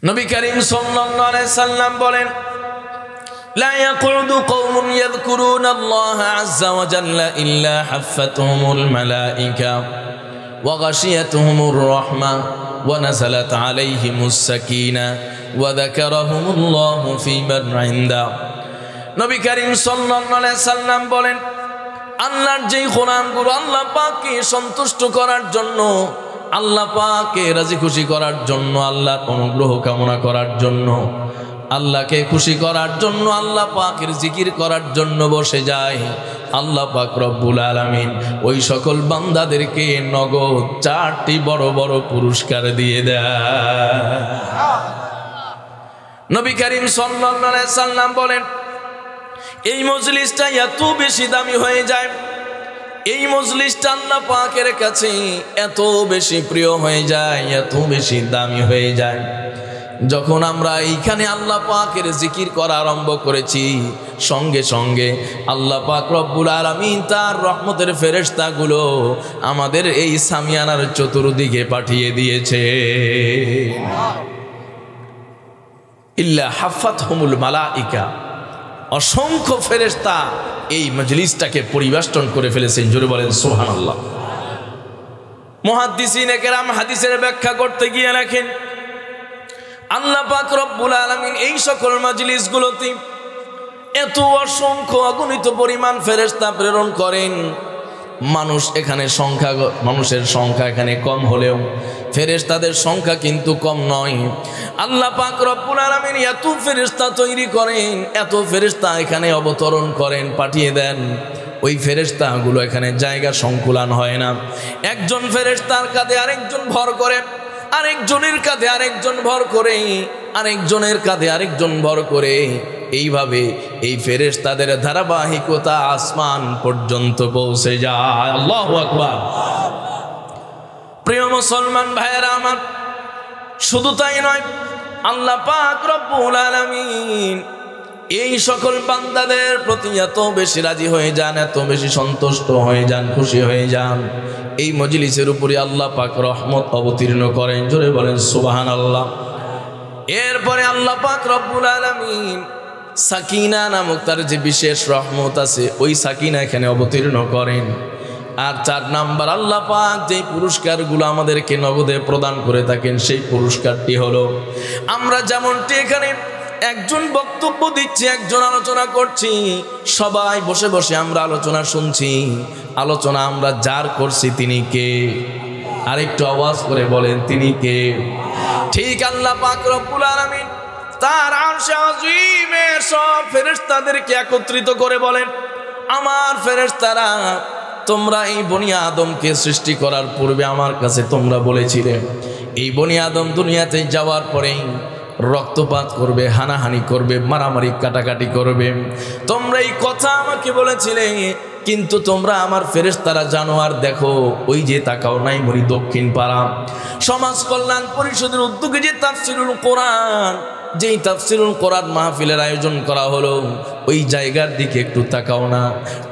নবী করিম সাল্লাল্লাহু আলাইহি সাল্লাম বলেন, লা ইয়াকুদু কওমুন ইয়াযকুরুনাল্লাহা আযজা ওয়া জাল্লা ইল্লা হাফফাতুহুমুল মালায়েকা ওয়া গাশিয়াতুহুমুর রাহমা ওয়া নাযালাত আলাইহিমুস সাকিনা ওয়া যাকারাহুমুল্লাহু ফী মান ইনদা। নবী করিম সাল্লাল্লাহু আলাইহি সাল্লাম বলেন, আল্লাহর যেই গোলামগুলো আল্লাহ পাককে সন্তুষ্ট করার জন্য, আল্লাহ পাককে রাজি খুশি করার জন্য, আল্লাহর অনুগ্রহ কামনা করার জন্য, আল্লাহকে খুশি করার জন্য, আল্লাহ পাকের জিকির করার জন্য বসে যায়, আল্লাহ পাক রব্বুল আলামিন ওই সকল বান্দাদেরকে নগদ 4টি বড় বড় পুরস্কার দিয়ে দেয়। নবী করিম সাল্লাল্লাহু আলাইহি সাল্লাম বলেন, এই মজলিসটা এত বেশি দামি হয়ে যায়, এই মজলিসটা আল্লাহ পাকের কাছে এত বেশি প্রিয় হয়ে যায়, এত বেশি দামি হয়ে যায়, যখন আমরা এইখানে আল্লাহ পাকের জিকির করা আরম্ভ করেছি, সঙ্গে সঙ্গে আল্লাহ পাক রব্বুল আলামিন তার রহমতের ফেরেশতাগুলো আমাদের এই সামিয়ানার চতুর্দিকে পাঠিয়ে দিয়েছে। ইল্লা হাফাতহুমুল মালাইকা, অসংখ্য ফেরেশতা এই মজলিসটাকে পরিবেষ্টন করে ফেলেছেন। জোরে বলেন সুবহানাল্লাহ। মুহাদ্দিসিনে কেরাম হাদিসের ব্যাখ্যা করতে গিয়ে লেখেন, আল্লাহ পাক রব্বুল আলামিন এই সকল মজলিসগুলোতে এত অসংখ্য অগণিত পরিমাণ ফেরেশতা প্রেরণ করেন। মানুষের সংখ্যা এখানে কম হলেও ফেরেশতাদের সংখ্যা কিন্তু কম নয়। আল্লাহ পাক রব্বুল আলামিন এত ফেরেশতা তৈরি করেন, এত ফেরেশতা এখানে অবতরণ করেন, পাঠিয়ে দেন। ওই ফেরেশতাগুলো এখানে জায়গা সংকুলান হয় না। একজন ফেরেশতার কাঁধে আরেকজন ভর করে, আরেকজনের কাঁধে আরেকজন ভর করে, আরেকজনের কাঁধে আরেকজন ভর করে, এইভাবে এই ফেরেশতাদের ধারাবাহিকতা আসমান পর্যন্ত পৌঁছে যায়। আল্লাহু আকবার। প্রিয় মুসলমান ভাইয়েরা আমার, শুধু তাই নয়, আল্লাহ পাক রব্বুল আলামিন এই সকল বান্দাদের প্রতি এত বেশি রাজি হয়ে যান, এত বেশি সন্তুষ্ট হয়ে যান, খুশি হয়ে যান, এই মজলিসের উপরে আল্লাহ পাক রহমত অবতীর্ণ করেন। জোরে বলেন সুবহানাল্লাহ। এরপরে আল্লাহ পাক রব্বুল আলামিন সাকিনা নামক তার যে বিশেষ রহমত আছে, ওই সাকিনা এখানে অবতীর্ণ করেন। আর 4 নাম্বার, আল্লাহ পাক যেই পুরস্কারগুলো আমাদেরকে নগদে প্রদান করে থাকেন, সেই পুরস্কারটি হলো, আমরা যেমনটি এখানে একজন বক্তব্য দিচ্ছি, একজন আলোচনা করছি, সবাই বসে বসে আমরা আলোচনা শুনছি, আলোচনা আমরা যার করছি তিনি কে? আরেকটু আওয়াজ করে বলেন, তিনি কে? ঠিক আল্লাহ পাক রব্বুল আলামিন তার আরশে আযীমে সব ফেরেশতাদেরকে একত্রিত করে বলেন, আমার ফেরেশতারা, তোমরা এই বনি আদমকে সৃষ্টি করার পূর্বে আমার কাছে তোমরা বলেছিলে এই বনি আদম দুনিয়াতে যাওয়ার পরেই রক্তপাত করবে, হানাহানি করবে, মারামারি কাটাকাটি করবে, তোমরা এই কথা আমাকে বলেছিলে। কিন্তু তোমরা আমার ফেরেশতারা জানো আর দেখো, ওই যে তাকাও নাই মরি দক্ষিণ পাড়া সমাজ কল্যাণ পরিষদের উদ্যোগে যে তাফসিরুল কোরআন, যেই তাফসিরুল কোরআন মাহফিলের আয়োজন করা হলো, ওই জায়গার দিকে একটু তাকাও না,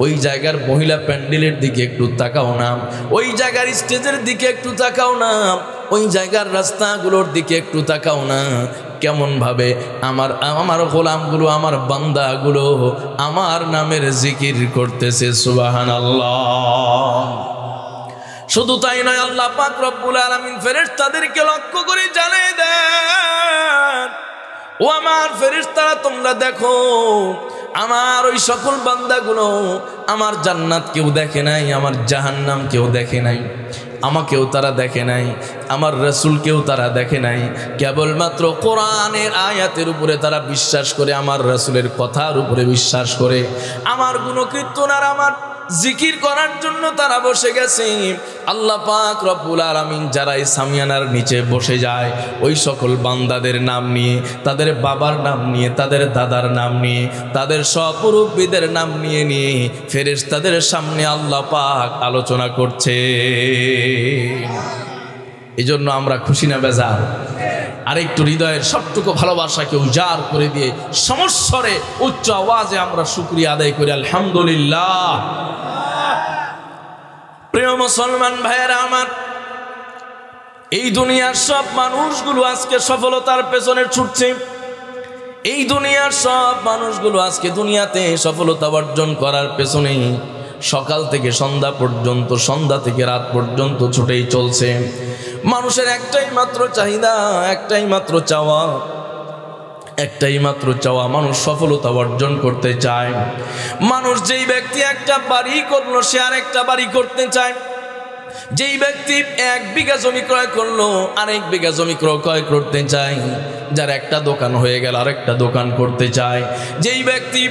ওই জায়গার মহিলা প্যান্ডেলের দিকে একটু তাকাও না, ওই জায়গার স্টেজের দিকে একটু তাকাও না, ওই জায়গার রাস্তাগুলোর দিকে একটু তাকাও না, কেমন ভাবে আমার গোলামগুলো, আমার বান্দাগুলো আমার নামের জিকির করতেছে। সুবহানাল্লাহ। শুধু তাই নয়, আল্লাহ পাক রব্বুল আলামিন ফেরেশতাদেরকে লক্ষ্য করে জানিয়ে দেন, ও আমার ফেরেশতারা, তোমরা দেখো আমার ওই সকল বান্দাগুলো আমার জান্নাত কেউ দেখে নাই, আমার জাহান্নাম কেউ দেখে নাই, আমাকেও তারা দেখে নাই, আমার রাসূলকেও তারা দেখে নাই, কেবলমাত্র কোরআনের আয়াতের উপরে তারা বিশ্বাস করে, আমার রাসূলের কথার উপরে বিশ্বাস করে, আমার গুণকীর্তন আর আমার জিকির করার জন্য তারা বসে গেছে। আল্লাহ পাক রব্বুল আলামিন যারা এই সামিয়ানার নিচে বসে যায়, ওই সকল বান্দাদের নাম নিয়ে, তাদের বাবার নাম নিয়ে, তাদের দাদার নাম নিয়ে, তাদের সব মুরব্বিদের নাম নিয়ে নিয়ে ফেরেশতাদের সামনে আল্লাহ পাক আলোচনা করছে। এই জন্য আমরা খুশি না বেজার? আরেকটু হৃদয়ের সবটুকু ভালোবাসাকে উজাড় করে দিয়ে সমস্বরে উচ্চ আওয়াজে আমরা শুকরিয়া আদায় করি, আলহামদুলিল্লাহ। প্রিয় মুসলমান ভাইয়েরা আমার, এই দুনিয়ার সব মানুষগুলো আজকে সফলতার পেছনে ছুটছে। এই দুনিয়ার সব মানুষগুলো আজকে দুনিয়াতে সফলতা অর্জন করার পেছনে সকাল থেকে সন্ধ্যা পর্যন্ত, সন্ধ্যা থেকে রাত পর্যন্ত ছুটেই চলছে। মানুষের একটাই মাত্র চাহিদা, একটাই মাত্র চাওয়া, একটাই মাত্র চাওয়া, মানুষ সফলতা অর্জন করতে চায়। মানুষ যেই ব্যক্তি একটা বাড়ি করলো সে আর একটা বাড়ি করতে চায়। যেই ব্যক্তি 1 বিঘা জমি ক্রয় করলো আরেক বিঘা জমি ক্রয় করতে চায়। যার একটা দোকান হয়ে গেল আরেকটা দোকান করতে চায়। যেই ব্যক্তি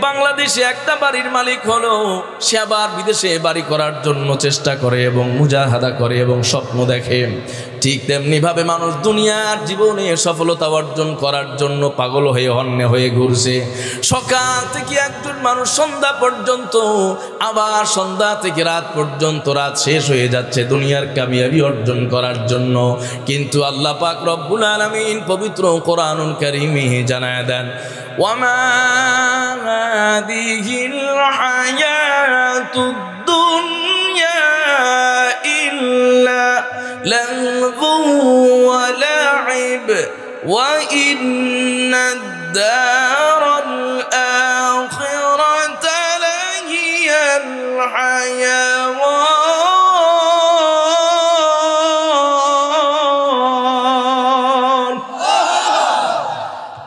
বাংলাদেশে একটা বাড়ির মালিক হলো সে আবার বিদেশে বাড়ি করার জন্য চেষ্টা করে এবং মুজাহাদা করে এবং স্বপ্ন দেখে। ঠিক তেমনিভাবে মানুষ দুনিয়ার জীবনে সফলতা অর্জন করার জন্য পাগল হয়ে হন্যে হয়ে ঘুরছে। সকাল থেকে একজন মানুষ সন্ধ্যা পর্যন্ত, আবার সন্ধ্যা থেকে রাত পর্যন্ত, রাত শেষ হয়ে যাচ্ছে দুনিয়ার কামিয়াবি অর্জন করার জন্য। কিন্তু আল্লাহ পাক রব্বুল আলামিন পবিত্র কোরআনুল কারীমে জানায় দেন, ওয়ামা হাদিহিল হায়াতুদ দুনিয়া ইল্লা লাহু ওয়া লাইব ওয়া ইন্নাদ দারাল আখিরাতা লাহিয়াল হায়াওয়ান।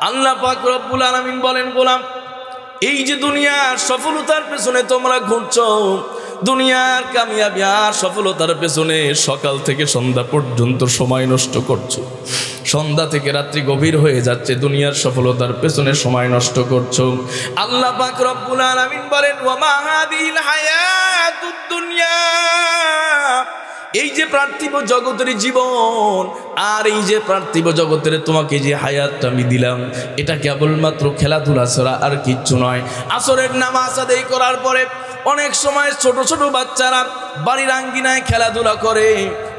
আল্লাহ পাক রব্বুল আলামিন বলেন, গোলাম এই যে দুনিয়ার সফলতার পেছনে তোমরা ঘুরছো, দুনিয়ার কামিয়াবি আর সফলতার পেছনে সকাল থেকে সন্ধ্যা পর্যন্ত সময় নষ্ট করছো, সন্ধ্যা থেকে রাত্রি গভীর হয়ে যাচ্ছে দুনিয়ার সফলতার পেছনে সময় নষ্ট করছো। আল্লাহ পাক রব্বুল আলামিন বলেন, ওয়া মা হাদিহিল হায়াতুদ দুনিয়া, এই যে পার্থিব জগতের জীবন আর এই যে পার্থিব জগতের তোমাকে যে হায়াতটা আমি দিলাম, এটা কেবলমাত্র খেলাধুলা ছাড়া আর কিচ্ছু নয়। আসরের নামাজ আদায় করার পরে অনেক সময় ছোট ছোট বাচ্চারা বাড়ির আঙ্গিনায় খেলাধুলা করে।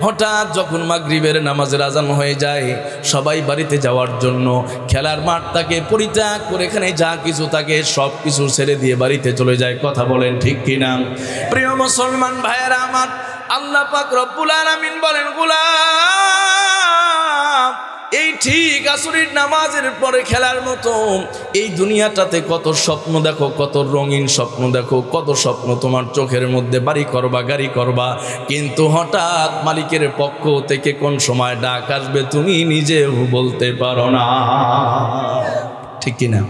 হঠাৎ যখন মাগরিবের নামাজের আজান হয়ে যায়, সবাই বাড়িতে যাওয়ার জন্য খেলার মাঠটাকে পরিত্যাগ করে এখানে যা কিছু থাকে সব কিছু ছেড়ে দিয়ে বাড়িতে চলে যায়। কথা বলেন ঠিক কিনা? প্রিয় মুসলমান ভাইয়েরা আমার, আল্লাহ পাক রব্বুল আলামিন বলেন, গোলাম এই ঠিক আসরের নামাজের পরে খেলার মতো এই দুনিয়াটাতে কত স্বপ্ন দেখো, কত রঙিন স্বপ্ন দেখো, কত স্বপ্ন তোমার চোখের মধ্যে, বাড়ি করবা, গাড়ি করবা, কিন্তু হঠাৎ মালিকের পক্ষ থেকে কোন সময় ডাক আসবে তুমি নিজেও বলতে পারো না। ঠিক কিনা?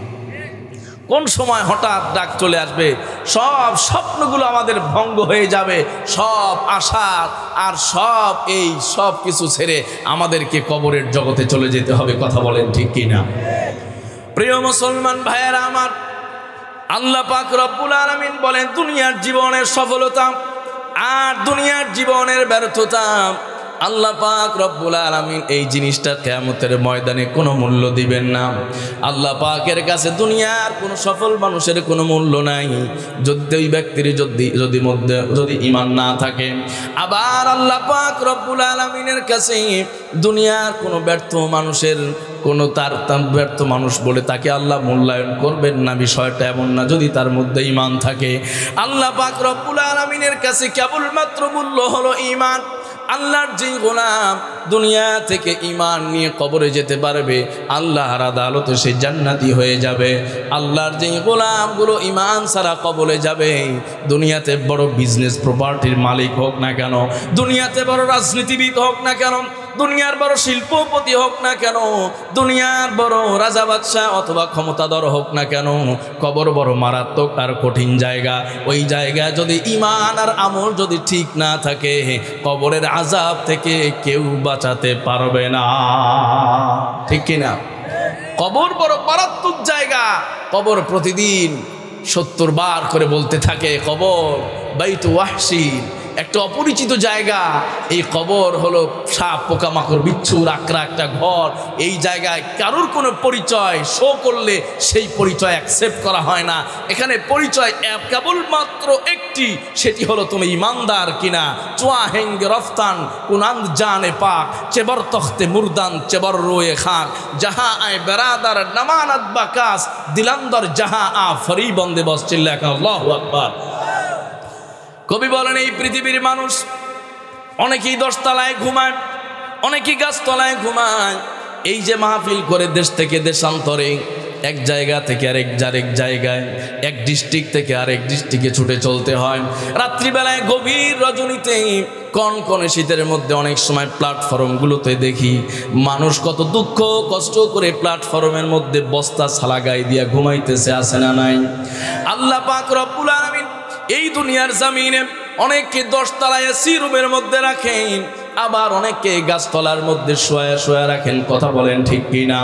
কোন সময় হঠাৎ ডাক চলে আসবে, সব স্বপ্নগুলো আমাদের ভঙ্গ হয়ে যাবে, সব আশা আর সব কিছু ছেড়ে আমাদেরকে কবরের জগতে চলে যেতে হবে। কথা বলেন ঠিক কিনা? প্রিয় মুসলমান ভাইয়েরা আমার, আল্লাহ পাক রব্বুল আলামিন বলেন, দুনিয়ার জীবনের সফলতা আর দুনিয়ার জীবনের ব্যর্থতা আল্লাহ পাক রব্বুল আলামিন এই জিনিসটা কিয়ামতের ময়দানে কোনো মূল্য দিবেন না। আল্লাহ পাকের কাছে দুনিয়ার কোনো সফল মানুষের কোনো মূল্য নাই যদি ওই ব্যক্তির যদি ঈমান না থাকে। আবার আল্লাহ পাক রব্বুল আলামিনের কাছে দুনিয়ার কোনো ব্যর্থ মানুষের কোনো তার ব্যর্থ মানুষ বলে তাকে আল্লাহ মূল্যায়ন করবেন না। বিষয়টা এমন না, যদি তার মধ্যে ঈমান থাকে। আল্লাহ পাক রব্বুল আলামিনের কাছে কেবলমাত্র মূল্য হলো ঈমান। আল্লাহর যে গোলাম দুনিয়া থেকে ঈমান নিয়ে কবরে যেতে পারবে, আল্লাহর আদালতে সে জান্নাতি হয়ে যাবে। আল্লাহর যে গোলামগুলো ঈমান ছাড়া কবরে যাবে, দুনিয়াতে বড় বিজনেস প্রপার্টির মালিক হোক না কেন, দুনিয়াতে বড় রাজনীতিবিদ হোক না কেন, দুনিয়ার বড় শিল্পপতি হোক না কেন, দুনিয়ার বড় রাজা বাদশাহ অথবা ক্ষমতাধর হোক না কেন, কবর বড় মারাত্মক আর কঠিন জায়গা। ওই জায়গায় যদি ঈমান আর আমল যদি ঠিক না থাকে, কবরের আযাব থেকে কেউ বাঁচাতে পারবে না। ঠিক কিনা? কবর বড় মারাত্মক জায়গা। কবর প্রতিদিন 70 বার করে বলতে থাকে, কবর বাইতু ওয়াহশিন, একটা অপরিচিত জায়গা। এই কবর হলো সাপ, পোকামাকড়, বিচ্ছুর আকরা একটা ঘর। এই জায়গায় কারোর কোনো পরিচয় শো করলে সেই পরিচয় অ্যাকসেপ্ট করা হয় না। এখানে পরিচয় কেবলমাত্র একটি, সেটি হলো তুমি ইমানদার কিনা। চোয়া হেঙ্গে রফতান কুনান্দ জানে পাক, চেবর তখতে মুরদান চেবর রোয়ে খাক, যাহা আয় বেরাদার নামানাত বাকাস, দিলান্দর যাহা আ ফরি বন্দে বস চিল্লা আল্লাহু আকবার। কবি বলেন, এই পৃথিবীর মানুষ অনেকেই 10 তলায় ঘুমায়, অনেকে গাছতলায় ঘুমায়। এই যে মাহফিল করে দেশ থেকে দেশান্তরে, এক জায়গা থেকে আরেক জায়গায়, এক ডিস্ট্রিক্ট থেকে আরেক ডিস্ট্রিক্টে ছুটে চলতে হয়। রাত্রিবেলায় গভীর রজনীতে কনকনে শীতের মধ্যে অনেক সময় প্ল্যাটফর্মগুলোতে দেখি মানুষ কত দুঃখ কষ্ট করে প্ল্যাটফর্মের মধ্যে বস্তা ছালা গায়ে দিয়া ঘুমাইতেছে, আছে না নাই? আল্লাহ পাক রব্বুল আলামিন এই দুনিয়ার জমিনে অনেককে 10 তলায় এসি রুমের মধ্যে রাখেন, আবার অনেককে গাছতলার মধ্যে শোয়া রাখেন। কথা বলেন ঠিক কিনা?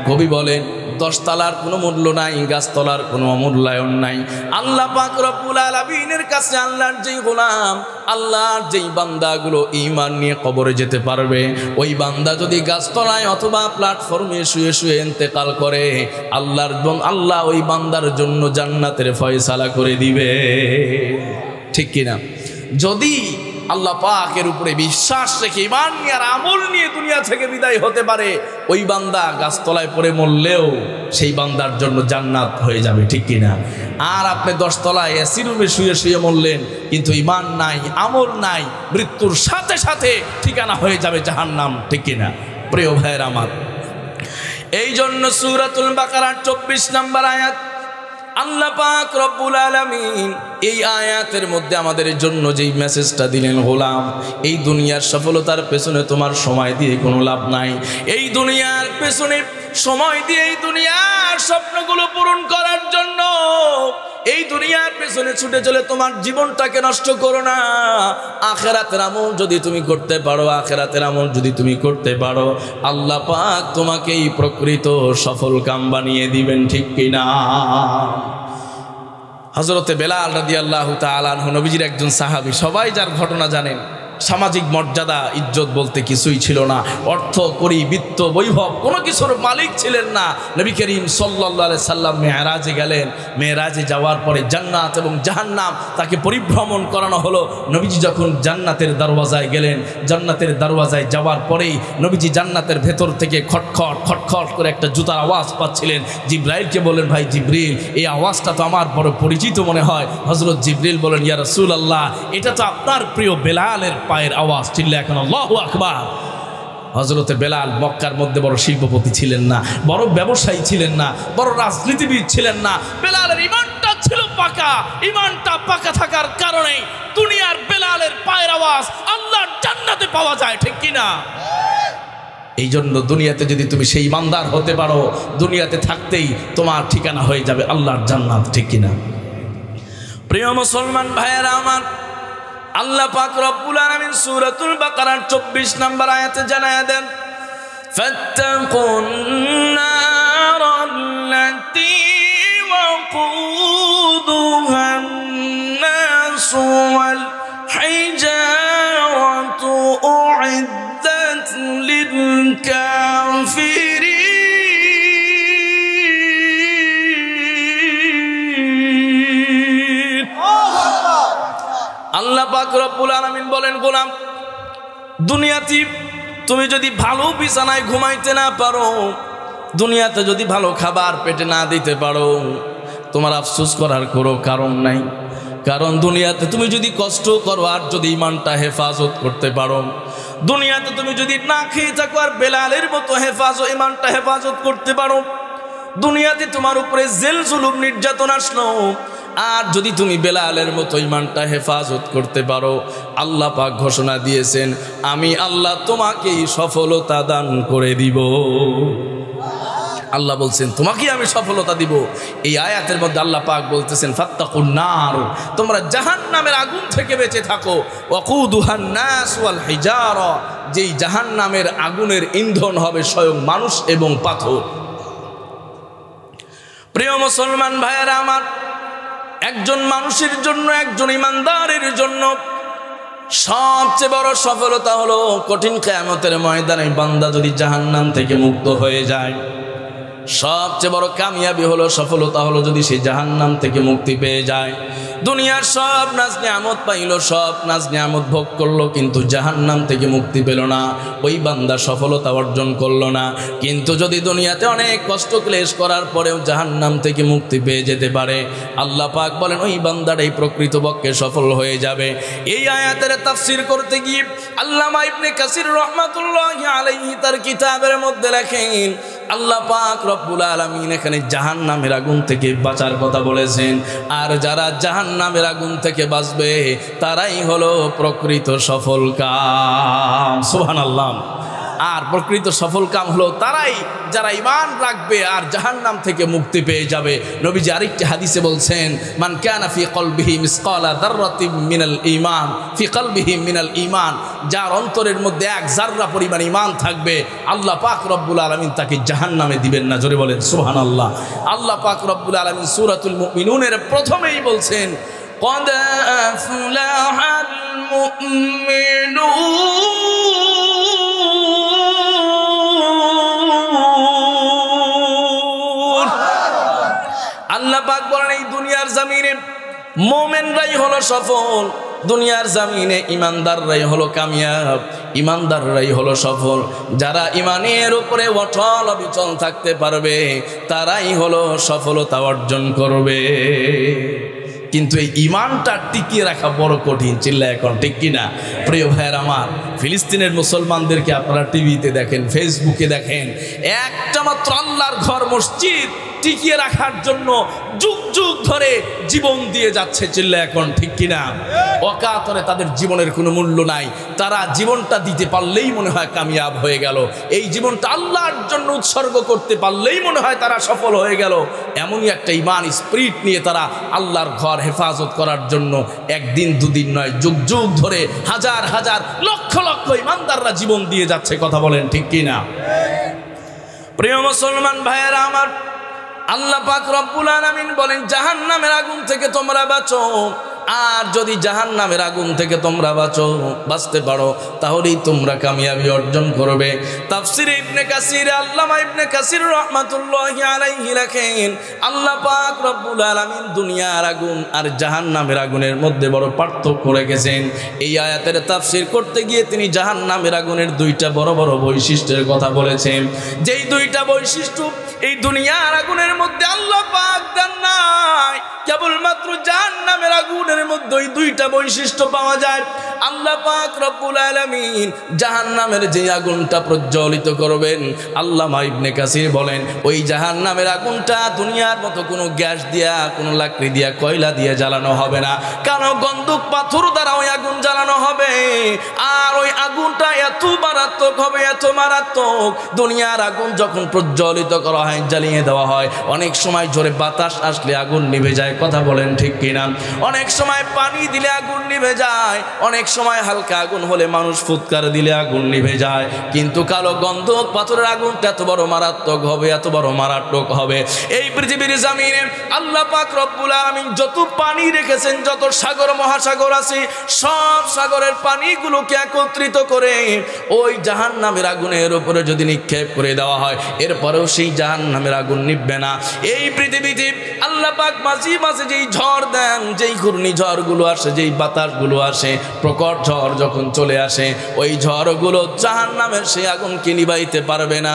কবি বলেন 10 তলার কোনো মূল্য নাই, গাছতলার কোনো মূল্যায়ন নাই। আল্লাহ পাক রব্বুল আলামিনের কাছে আল্লাহর যেই গোলাম, আল্লাহর যেই বান্দাগুলো ঈমান নিয়ে কবরে যেতে পারবে, ওই বান্দা যদি গাছতলায় অথবা প্ল্যাটফর্মে শুয়ে শুয়ে ইন্তেকাল করে, আল্লাহ ওই বান্দার জন্য জান্নাতের ফয়সালা করে দিবে। ঠিক কিনা? যদি আল্লাহ পাকের উপরে বিশ্বাস রেখে ঈমান নিয়ে আর আমল নিয়ে দুনিয়া থেকে বিদায় হতে পারে, ওই বান্দা গাছতলায় পড়ে মরলেও সেই বান্দার জন্য জান্নাত হয়ে যাবে। ঠিক কিনা? আর আপনি 10 তলায় এসি রুমে শুয়ে শুয়ে মরলেন, কিন্তু ঈমান নাই, আমল নাই, মৃত্যুর সাথে সাথে ঠিকানা হয়ে যাবে জাহান্নাম। ঠিক কিনা? প্রিয় ভাইয়ের আমার, এই জন্য সূরাতুল বাকারার 24 নম্বর আয়াত আল্লাহ পাক রব্বুল আলামিন এই আয়াতের মধ্যে আমাদের জন্য যেই মেসেজটা দিলেন, গোলাম এই দুনিয়ার সফলতার পেছনে তোমার সময় দিয়ে কোনো লাভ নাই। এই দুনিয়ার পেছনে সময় দিয়ে এই দুনিয়ার স্বপ্নগুলো পূরণ করার জন্য এই দুনিয়ার পেছনে ছুটে চলে তোমার জীবনটাকে নষ্ট করো না। আখিরাতের আমল যদি তুমি করতে পারো, আখিরাতের আমল যদি তুমি করতে পারো, আল্লাহ পাক তোমাকে এই প্রকৃত সফল কাম বানিয়ে দিবেন। ঠিক কিনা? হযরতে বেলাল রাদিয়াল্লাহু তাআলা আনহু নবীজির একজন সাহাবী, সবাই যার ঘটনা জানেন। সামাজিক মর্যাদা ইজ্জত বলতে কিছুই ছিল না, অর্থ করি বিত্ত বৈভব কোনো কিছুর মালিক ছিলেন না। নবী করিম সাল্লাল্লাহু আলাইহি সাল্লাম মেরাজে গেলেন। মেরাজে যাওয়ার পরে জান্নাত এবং জাহান্নাম তাকে পরিভ্রমণ করানো হলো। নবীজি যখন জান্নাতের দরওয়াজায় গেলেন, জান্নাতের দরওয়াজায় যাওয়ার পরেই নবীজি জান্নাতের ভেতর থেকে খটখট খটখট করে একটা জুতার আওয়াজ পাচ্ছিলেন। জিবরাইলকে বলেন, ভাই জিবরিল, এই আওয়াজটা তো আমার বড় পরিচিত মনে হয়। হযরত জিবরিল বলেন, ইয়া রাসূলুল্লাহ, এটা তো আপনার প্রিয় বেলালের পায়ের আওয়াজ। চিল্লা এখন আল্লাহু আকবার। হযরতে বেলাল মক্কার মধ্যে বড় শিল্পপতি ছিলেন না, বড় ব্যবসায়ী ছিলেন না, বড় রাজনীতিবিদ ছিলেন না। বেলালের ঈমানটা ছিল পাকা। ঈমানটা পাকা থাকার কারণে দুনিয়ার বেলালের পায়ের আওয়াজ আল্লাহর জান্নাতে পাওয়া যায়। ঠিক কিনা? এই জন্য দুনিয়াতে যদি তুমি সেই ঈমানদার হতে পারো, দুনিয়াতে থাকতেই তোমার ঠিকানা হয়ে যাবে আল্লাহর জান্নাত। ঠিক কিনা? প্রিয় মুসলমান ভাইয়েরা আমার, আল্লাহ পাক রব্বুল আলামিন সূরাতুল বাকারার 24 নম্বর আয়াতে জানায়া দেন, ফাত্তাকুন নারাল্লাতী ওয়াকুদুহান নাস ওয়াল হিজারাতু উইদ্দাত লিল কাফিরিন। আল্লাহ পাক রব্বুল আলামিন বলেন, গোলাম দুনিয়াতে তুমি যদি ভালো বিছানায় ঘুমাইতে না পারো, দুনিয়াতে যদি ভালো খাবার পেটে না দিতে পারো, তোমার আফসোস করার কোনো কারণ নাই। কারণ দুনিয়াতে তুমি যদি কষ্ট করো আর যদি ঈমানটা হেফাজত করতে পারো, দুনিয়াতে তুমি যদি না খেয়ে থাকো আর বেলালের মতো ঈমানটা হেফাজত করতে পারো, দুনিয়াতে তোমার উপরে জেল জুলুম নির্যাতন আসলো, আর যদি তুমি বেলালের মতো ঈমানটা হেফাজত করতে পারো, আল্লাহ পাক ঘোষণা দিয়েছেন, আমি আল্লাহ তোমাকেই সফলতা দান করে দিব। আল্লাহ বলছেন তোমাকে আমি সফলতা দিব। এই আয়াতের মধ্যে আল্লাহ পাক বলতেছেন, ফাত্তাকুন নার, তোমরা জাহান্নামের আগুন থেকে বেঁচে থাকো। ওয়াকুদুহান নাস ওয়াল হিজারা, যেই জাহান্নামের আগুনের ইন্ধন হবে স্বয়ং মানুষ এবং পাথর। প্রিয় মুসলমান ভাইয়েরা আমার, একজন মানুষের জন্য, একজন ইমানদারের জন্য সবচেয়ে বড় সফলতা হলো কঠিন কিয়ামতের ময়দানে বান্দা যদি জাহান্নাম থেকে মুক্ত হয়ে যায়। সবচেয়ে বড় কামিয়াবি হলো, সফলতা হলো যদি সে জাহান্নাম থেকে মুক্তি পেয়ে যায়। দুনিয়ার সব নাজ নিয়ামত পাইল, সব নাজ নিয়ামত ভোগ করলো, কিন্তু জাহান্নাম থেকে মুক্তি পেল না। ওই বান্দা সফলতা অর্জন করলো না। কিন্তু যদি দুনিয়াতে অনেক কষ্ট ক্লেশ করার পরেও জাহান্নাম থেকে মুক্তি পেয়ে যেতে পারে, আল্লাহ পাক বলেন ওই বান্দাটাই প্রকৃতপক্ষে সফল হয়ে যাবে। এই আয়াতের তাফসীর করতে গিয়ে আল্লামা ইবনে কাসির রাহমাতুল্লাহি আলাইহি তার কিতাবের মধ্যে লেখেন, আল্লাহ পাক রব্বুল আলামিন এখানে জাহান্নামের আগুন থেকে বাঁচার কথা বলেছেন। আর যারা জাহান্নামের আগুন থেকে বাঁচবে তারাই হলো প্রকৃত সফল কাম। সুবহানাল্লাহ। আর প্রকৃত সফল কাম হলো তারাই যারা ঈমান রাখবে আর জাহান্নাম থেকে মুক্তি পেয়ে যাবে। নবীজি আরেকটি হাদিসে বলছেন, মান কানা ফি কলবিহি মিসকালা যাররাতিন মিনাল ঈমান, ফি কলবিহি মিনাল ঈমান, যার অন্তরের মধ্যে এক যাররা পরিমাণ ঈমান থাকবে, আল্লাহ পাক রব্বুল আলামিন তাকে জাহান্নামে দিবেন না। জোরে বলেন সুবহানাল্লাহ। আল্লাহ পাক রব্বুল আলামিন সূরাতুল মুমিনুনের প্রথমেই বলছেন, ক্বাদ আফলাহাল মুমিনুন। আল্লাহ পাক বলেন এই দুনিয়ার জমিনে মুমিনরাই হলো সফল, দুনিয়ার জমিনে ইমানদাররাই হলো কামিয়াব, ইমানদাররাই হলো সফল। যারা ইমানের উপরে অটল অবিচল থাকতে পারবে তারাই হলো সফলতা অর্জন করবে। কিন্তু এই ইমানটা টিকিয়ে রাখা বড় কঠিন। চিল্লায় এখন ঠিক কিনা? প্রিয় ভাইয়ের আমার, ফিলিস্তিনের মুসলমানদেরকে আপনারা টিভিতে দেখেন, ফেসবুকে দেখেন, একটা মাত্র আল্লাহর ঘর মসজিদ টিকিয়ে রাখার জন্য যুগ যুগ ধরে জীবন দিয়ে যাচ্ছে। চিল্লায় এখন ঠিক কিনা? অকাতরে তাদের জীবনের কোনো মূল্য নাই। তারা জীবনটা দিতে পারলেই মনে হয় কামিয়াব হয়ে গেল, এই জীবনটা আল্লাহর জন্য উৎসর্গ করতে পারলেই মনে হয় তারা সফল হয়ে গেল। এমনই একটা ঈমান স্পিরিট নিয়ে তারা আল্লাহর ঘর হেফাজত করার জন্য একদিন দুদিন নয়, যুগ যুগ ধরে হাজার হাজার লক্ষ লক্ষ ঈমানদাররা জীবন দিয়ে যাচ্ছে। কথা বলেন ঠিক কিনা? প্রিয় মুসলমান ভাইয়েরা আমার, আল্লাহ পাক রব্বুল আলামিন বলেন জাহান্নামের আগুন থেকে তোমরা বাঁচো। আর যদি জাহান্নামের আগুন থেকে তোমরা বাঁচতে পারো তাহলেই তোমরা কামিয়াবি অর্জন করবে। তাফসীরে ইবনে কাসির আল্লামা ইবনে কাসির রাহমাতুল্লাহি আলাইহি লেখেন, আল্লাহ পাক রব্বুল আলামিন দুনিয়ার আগুন আর জাহান্নামের আগুনের মধ্যে বড় পার্থক্য রেখেছেন। এই আয়াতের তাফসীর করতে গিয়ে তিনি জাহান্নামের আগুনের দুইটা বড় বড় বৈশিষ্ট্যের কথা বলেছেন। যেই দুইটা বৈশিষ্ট্য এই দুনিয়ার আগুনের মধ্যে আল্লাহ পাক দেন নাই, কেবলমাত্র জাহান্নামের আগুনের মধ্যে ওই দুইটা বৈশিষ্ট্য পাওয়া যায়। আল্লাহ পাক রব্বুল আলামিন জাহান্নামের যে আগুনটা প্রজ্বলিত করবেন, আল্লামা ইবনে কাসির বলেন ওই জাহান্নামের আগুনটা দুনিয়ার মতো কোনো গ্যাস দিয়া, কোনো লাকড়ি দিয়া, কয়লা দিয়ে জ্বালানো হবে না, কারণ বন্দুক পাথর দ্বারা ওই আগুন জ্বালানো হবে। আর ওই আগুনটা এত মারাত্মক হবে, এত মারাত্মক, দুনিয়ার আগুন যখন প্রজ্বলিত করা হয়, জ্বালিয়ে দেওয়া হয়, অনেক সময় জোরে বাতাস আসলে আগুন নিভে যায়। কথা বলেন ঠিক কিনা? অনেক সময় পানি দিলে আগুন নিভে যায়, অনেক সময় হালকা আগুন হলে মানুষ ফুৎকার দিলে আগুন নিভে যায়। কিন্তু কালো গন্ধক পাথরের আগুনটা এত বড় মারাত্মক হবে, এত বড় মারাত্মক হবে। এই পৃথিবীর জমিনে আল্লাহ পাক রব্বুল আলামিন যত পানি রেখেছেন, যত সাগর মহাসাগর আছে, সব সাগরের পানিগুলোকে একত্রিত করে ওই জাহান্নামের আগুনের উপরে যদি নিক্ষেপ করে দেওয়া হয়, এরপরেও সেই জাহান্নামের আগুন নিভবে না। এই পৃথিবীতে আল্লাহ পাক মাঝে মাঝে যেই ঝড় দেন, যেই ঘূর্ণিঝড়গুলো আসে, যেই বাতাসগুলো আসে, প্রকট ঝড় যখন চলে আসে, ওই ঝড়গুলো জাহান্নামের সেই আগুনকে নিভাইতে পারবে না।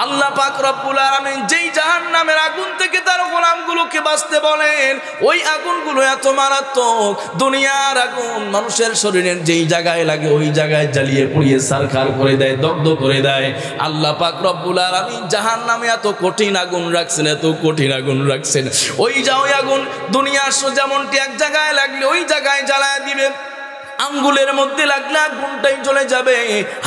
আল্লাহ পাক রব্বুল আলামিন যেই জাহান্নামের আগুন থেকে তার গোলামগুলোকে বাঁচতে বলেন, ওই আগুনগুলো এত মারাত্মক, দুনিয়ার আগুন মানুষের শরীরের যেই জায়গায় লাগে ওই জায়গায় জ্বালিয়ে পুড়িয়ে ছারখার করে দেয়, দগ্ধ করে দেয়। আল্লাহ পাক রব্বুল আলামিন জাহান্নামে এত কঠিন আগুন রাখছেন, এত কঠিন আগুন রাখছেন, ওই আগুন দুনিয়ার যেমনটি এক জায়গায় লাগলে ওই জায়গায় জ্বালায় দিবে। আঙ্গুলের মধ্যে লাগলে আগুনটাই জ্বলে যাবে,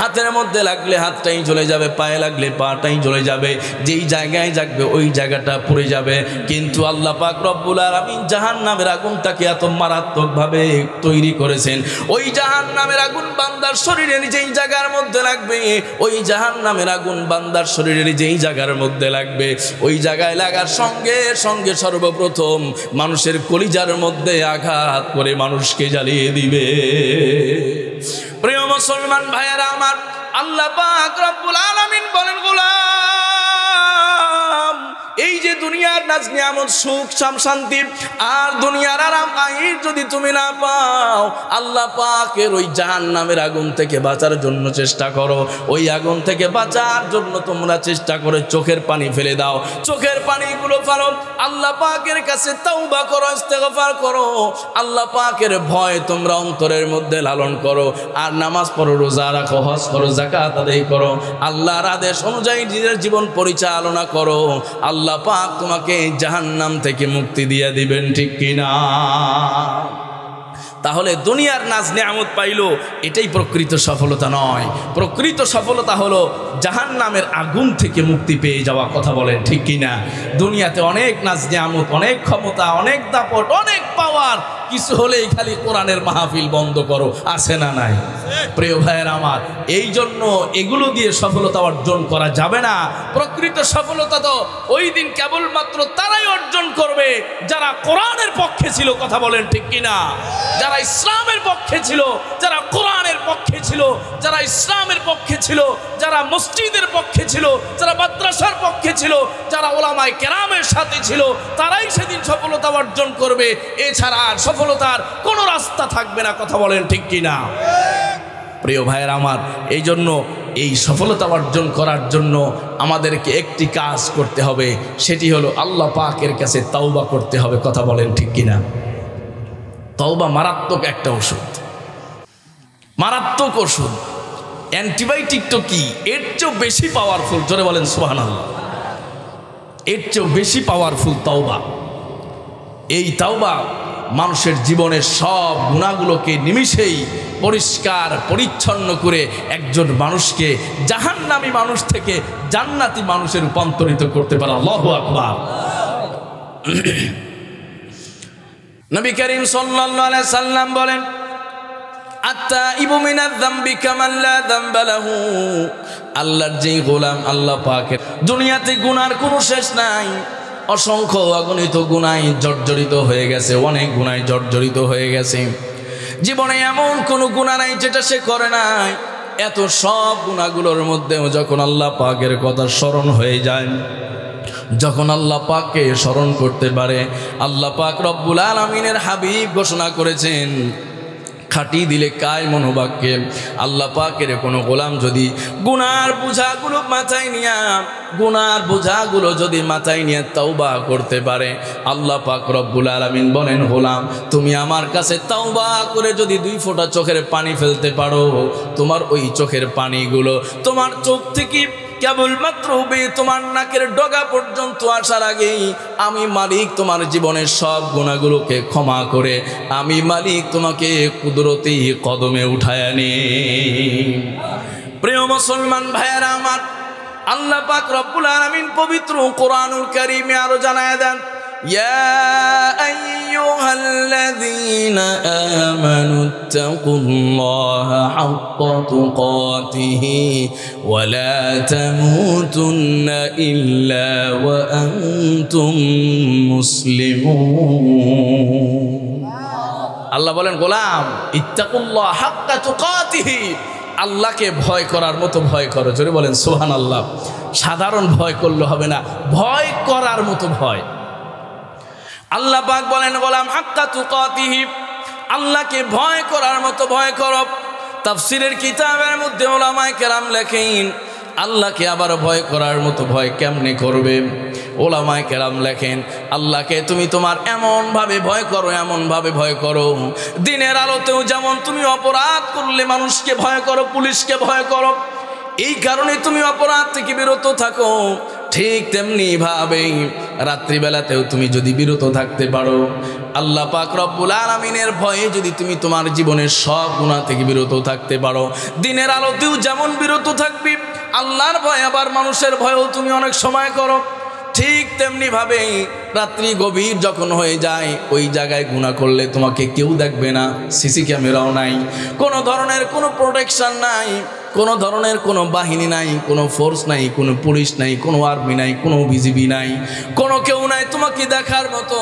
হাতের মধ্যে লাগলে হাতটাই জ্বলে যাবে, পায়ে লাগলে পাটাই জ্বলে যাবে, যেই জায়গায় যাবে ওই জায়গাটা পুড়ে যাবে। কিন্তু আল্লাহ পাক রব্বুল আলামিন জাহান্নামের আগুনটাকে এত মারাত্মকভাবে তৈরি করেছেন, ওই জাহান্নামের আগুন বান্দার শরীরের যেই জায়গার মধ্যে লাগবে, ওই জাহান্নামের আগুন বান্দার শরীরের যেই জায়গার মধ্যে লাগবে, ওই জায়গায় লাগার সঙ্গে সঙ্গে সর্বপ্রথম মানুষের কলিজার মধ্যে আঘাত করে মানুষকে জ্বালিয়ে দিবে। প্রিয় মুসলমান ভাইয়েরা আমার, আল্লাহ পাক রব্বুল আলামিন বলেন, গোলাম এই যে দুনিয়ার নাজ নিয়ামত সুখ শান্তি আর দুনিয়ার আরাম আইর যদি তুমি না পাও, আল্লাহ পাকের ওই জাহান্নামের আগুন থেকে বাঁচার জন্য চেষ্টা করো। ওই আগুন থেকে বাঁচার জন্য তোমরা চেষ্টা করে চোখের পানি ফেলে দাও, চোখের পানিগুলো ফেলো, আল্লাহ পাকের কাছে তাওবা করো, ইস্তেগফার করো, আল্লাহ পাকের ভয় তোমরা অন্তরের মধ্যে লালন করো। আর নামাজ পড়ো, রোজা রাখো, হজ করো, যাকাত আদায় করো, আল্লাহর আদেশ অনুযায়ী নিজের জীবন পরিচালনা করো। আল্লাহ পাক তোমাকে জাহান্নাম থেকে মুক্তি দিয়ে দিবেন, ঠিক কিনা? তাহলে দুনিয়ার নাজ নিয়ামত পাইলো, এটাই প্রকৃত সফলতা নয়। প্রকৃত সফলতা হলো জাহান্নামের আগুন থেকে মুক্তি পেয়ে যাওয়া। কথা বলেন ঠিক কিনা? দুনিয়াতে অনেক নাজ নিয়ামত, অনেক ক্ষমতা, অনেক দাপট, অনেক পাওয়ার, কিছু হলেই খালি কোরআনের মাহফিল বন্ধ করো, আছে না নাই? প্রিয় ভাইয়ের আমার, এই জন্য এগুলো দিয়ে সফলতা অর্জন করা যাবে না। প্রকৃত সফলতা তো ওই দিন কেবলমাত্র তারাই অর্জন করবে যারা কোরআনের পক্ষে ছিল। কথা বলেন ঠিক কিনা? যারা ইসলামের পক্ষে ছিল, যারা কোরআনের পক্ষে ছিল, যারা ইসলামের পক্ষে ছিল, যারা মসজিদের পক্ষে ছিল, যারা মাদ্রাসার পক্ষে ছিল, যারা ওলামায়ে কেরামের সাথে ছিল, তারাই সেদিন সফলতা অর্জন করবে। এছাড়া আর সফলতার কোনো রাস্তা থাকবে না। কথা বলেন ঠিক কিনা? প্রিয় ভাইয়ের আমার, এই জন্য এই সফলতা অর্জন করার জন্য আমাদেরকে একটি কাজ করতে হবে, সেটি হলো আল্লাহ পাকের কাছে তাওবা করতে হবে। কথা বলেন ঠিক কিনা? তাওবা মারাত্মক একটা ওষুধ, মারাত্মক ওষুধ। অ্যান্টিবায়োটিক তো কি, এর চেয়েও বেশি পাওয়ারফুল। জোরে বলেন সুবহানাল্লাহ। এর চেয়েও বেশি পাওয়ারফুল তাওবা। এই তাওবা মানুষের জীবনের সব গুনাহগুলোকে নিমিষেই পরিষ্কার পরিচ্ছন্ন করে একজন মানুষকে জাহান্নামী মানুষ থেকে জান্নাতি মানুষে রূপান্তরিত করতে পারে। আল্লাহু আকবার। নবী করিম সাল্লাল্লাহু আলাইহি সাল্লাম বলেন, আত্তাইবু মিনাজ যামবি কামান লা যামবা লাহু। আল্লাহর যেই গোলাম, আল্লাহ পাকের দুনিয়াতে গুনার কোনো শেষ নাই। অসংখ্য অগণিত গুনায় জর্জরিত হয়ে গেছে, অনেক গুনায় জর্জরিত হয়ে গেছে। জীবনে এমন কোনো গুনাহ নাই যেটা সে করে নাই। এত সব গুনাহগুলোর মধ্যেও যখন আল্লাহ পাকের কথা স্মরণ হয়ে যায়, যখন আল্লাহ পাককে স্মরণ করতে পারে, আল্লাহ পাক রব্বুল আলামিনের হাবিব ঘোষণা করেছেন, খাটি দিলে কায় মনোবাক্যে আল্লাহ পাকের কোনো গোলাম যদি গুনার বোঝাগুলো মাথায় নিয়া, গুনার বোঝাগুলো যদি মাথায় নিয়ে তাওবা করতে পারে, আল্লাহ পাক রব্বুল আলামিন বলেন, গোলাম তুমি আমার কাছে তাওবা করে যদি 2 ফোঁটা চোখের পানি ফেলতে পারো, তোমার ওই চোখের পানিগুলো তোমার চোখ থেকে কেবলমাত্র তোমার নাকের ডগা পর্যন্ত আসার আগেই আমি মালিক তোমার জীবনের সব গুনাহগুলোকে ক্ষমা করে আমি মালিক তোমাকে কুদরতি কদমে উঠায় নি। প্রিয় মুসলমান ভাইয়েরা আমার, আল্লাহ পাক রব্বুল আলামিন পবিত্র কোরআনুল কারীমে আরো জানায় দেন, ইয়া আইয়ুহাল্লাযীনা আমানুত্তাকুল্লাহা হাক্কা তুকাতিহি ওয়া লা তামুতুন্না ইল্লা ওয়া আনতুম মুসলিমুন। আল্লাহ বলেন, গোলাম ইত্তাকুল্লাহ হাক্কা তুকাতিহি, আল্লাহকে ভয় করার মতো ভয় করো। জোরে বলেন সুবহানাল্লাহ। সাধারণ ভয় করলে হবে না, ভয় করার মতো ভয়। আল্লাহ পাক বলেন, গোলাম হাক্কা তুকাতিহি, আল্লাহকে ভয় করার মতো ভয় করো। তাফসীরের কিতাবের মধ্যে উলামায়ে কেরাম লেখেন, আল্লাহকে আবার ভয় করার মতো ভয় কেমনে করবে? ওলামায়ে কেরাম লেখেন, আল্লাহকে তুমি তোমার এমনভাবে ভয় করো, এমনভাবে ভয় করো, দিনের আলোতেও যেমন তুমি অপরাধ করলে মানুষকে ভয় করো, পুলিশকে ভয় করো, এই কারণে তুমি অপরাধ থেকে বিরত থাকো, ঠিক তেমনি ভাবে রাত্রিবেলাতেও তুমি যদি বিরত থাকতে পারো, আল্লাহ পাক রব্বুল আলামিনের ভয়ে যদি তুমি তোমার জীবনের সব গুনাহ থেকে বিরত থাকতে পারো, দিনের আলোতেও যেমন বিরত থাকবি, আল্লাহর ভয় আবার মানুষের ভয়ও তুমি অনেক সময় করো, ঠিক তেমনি ভাবে রাত্রি গভীর যখন হয়ে যায়, ওই জায়গায় গুনাহ করলে তোমাকে কেউ দেখবে না, সিসি ক্যামেরাও নাই, কোনো ধরনের কোনো প্রোটেকশন নাই, কোনো ধরনের কোনো বাহিনী নাই, কোনো ফোর্স নাই, কোনো পুলিশ নাই, কোনো আর্মি নাই, কোনো বিজিবি নাই, কোনো কেউ নাই তোমাকে দেখার মতো।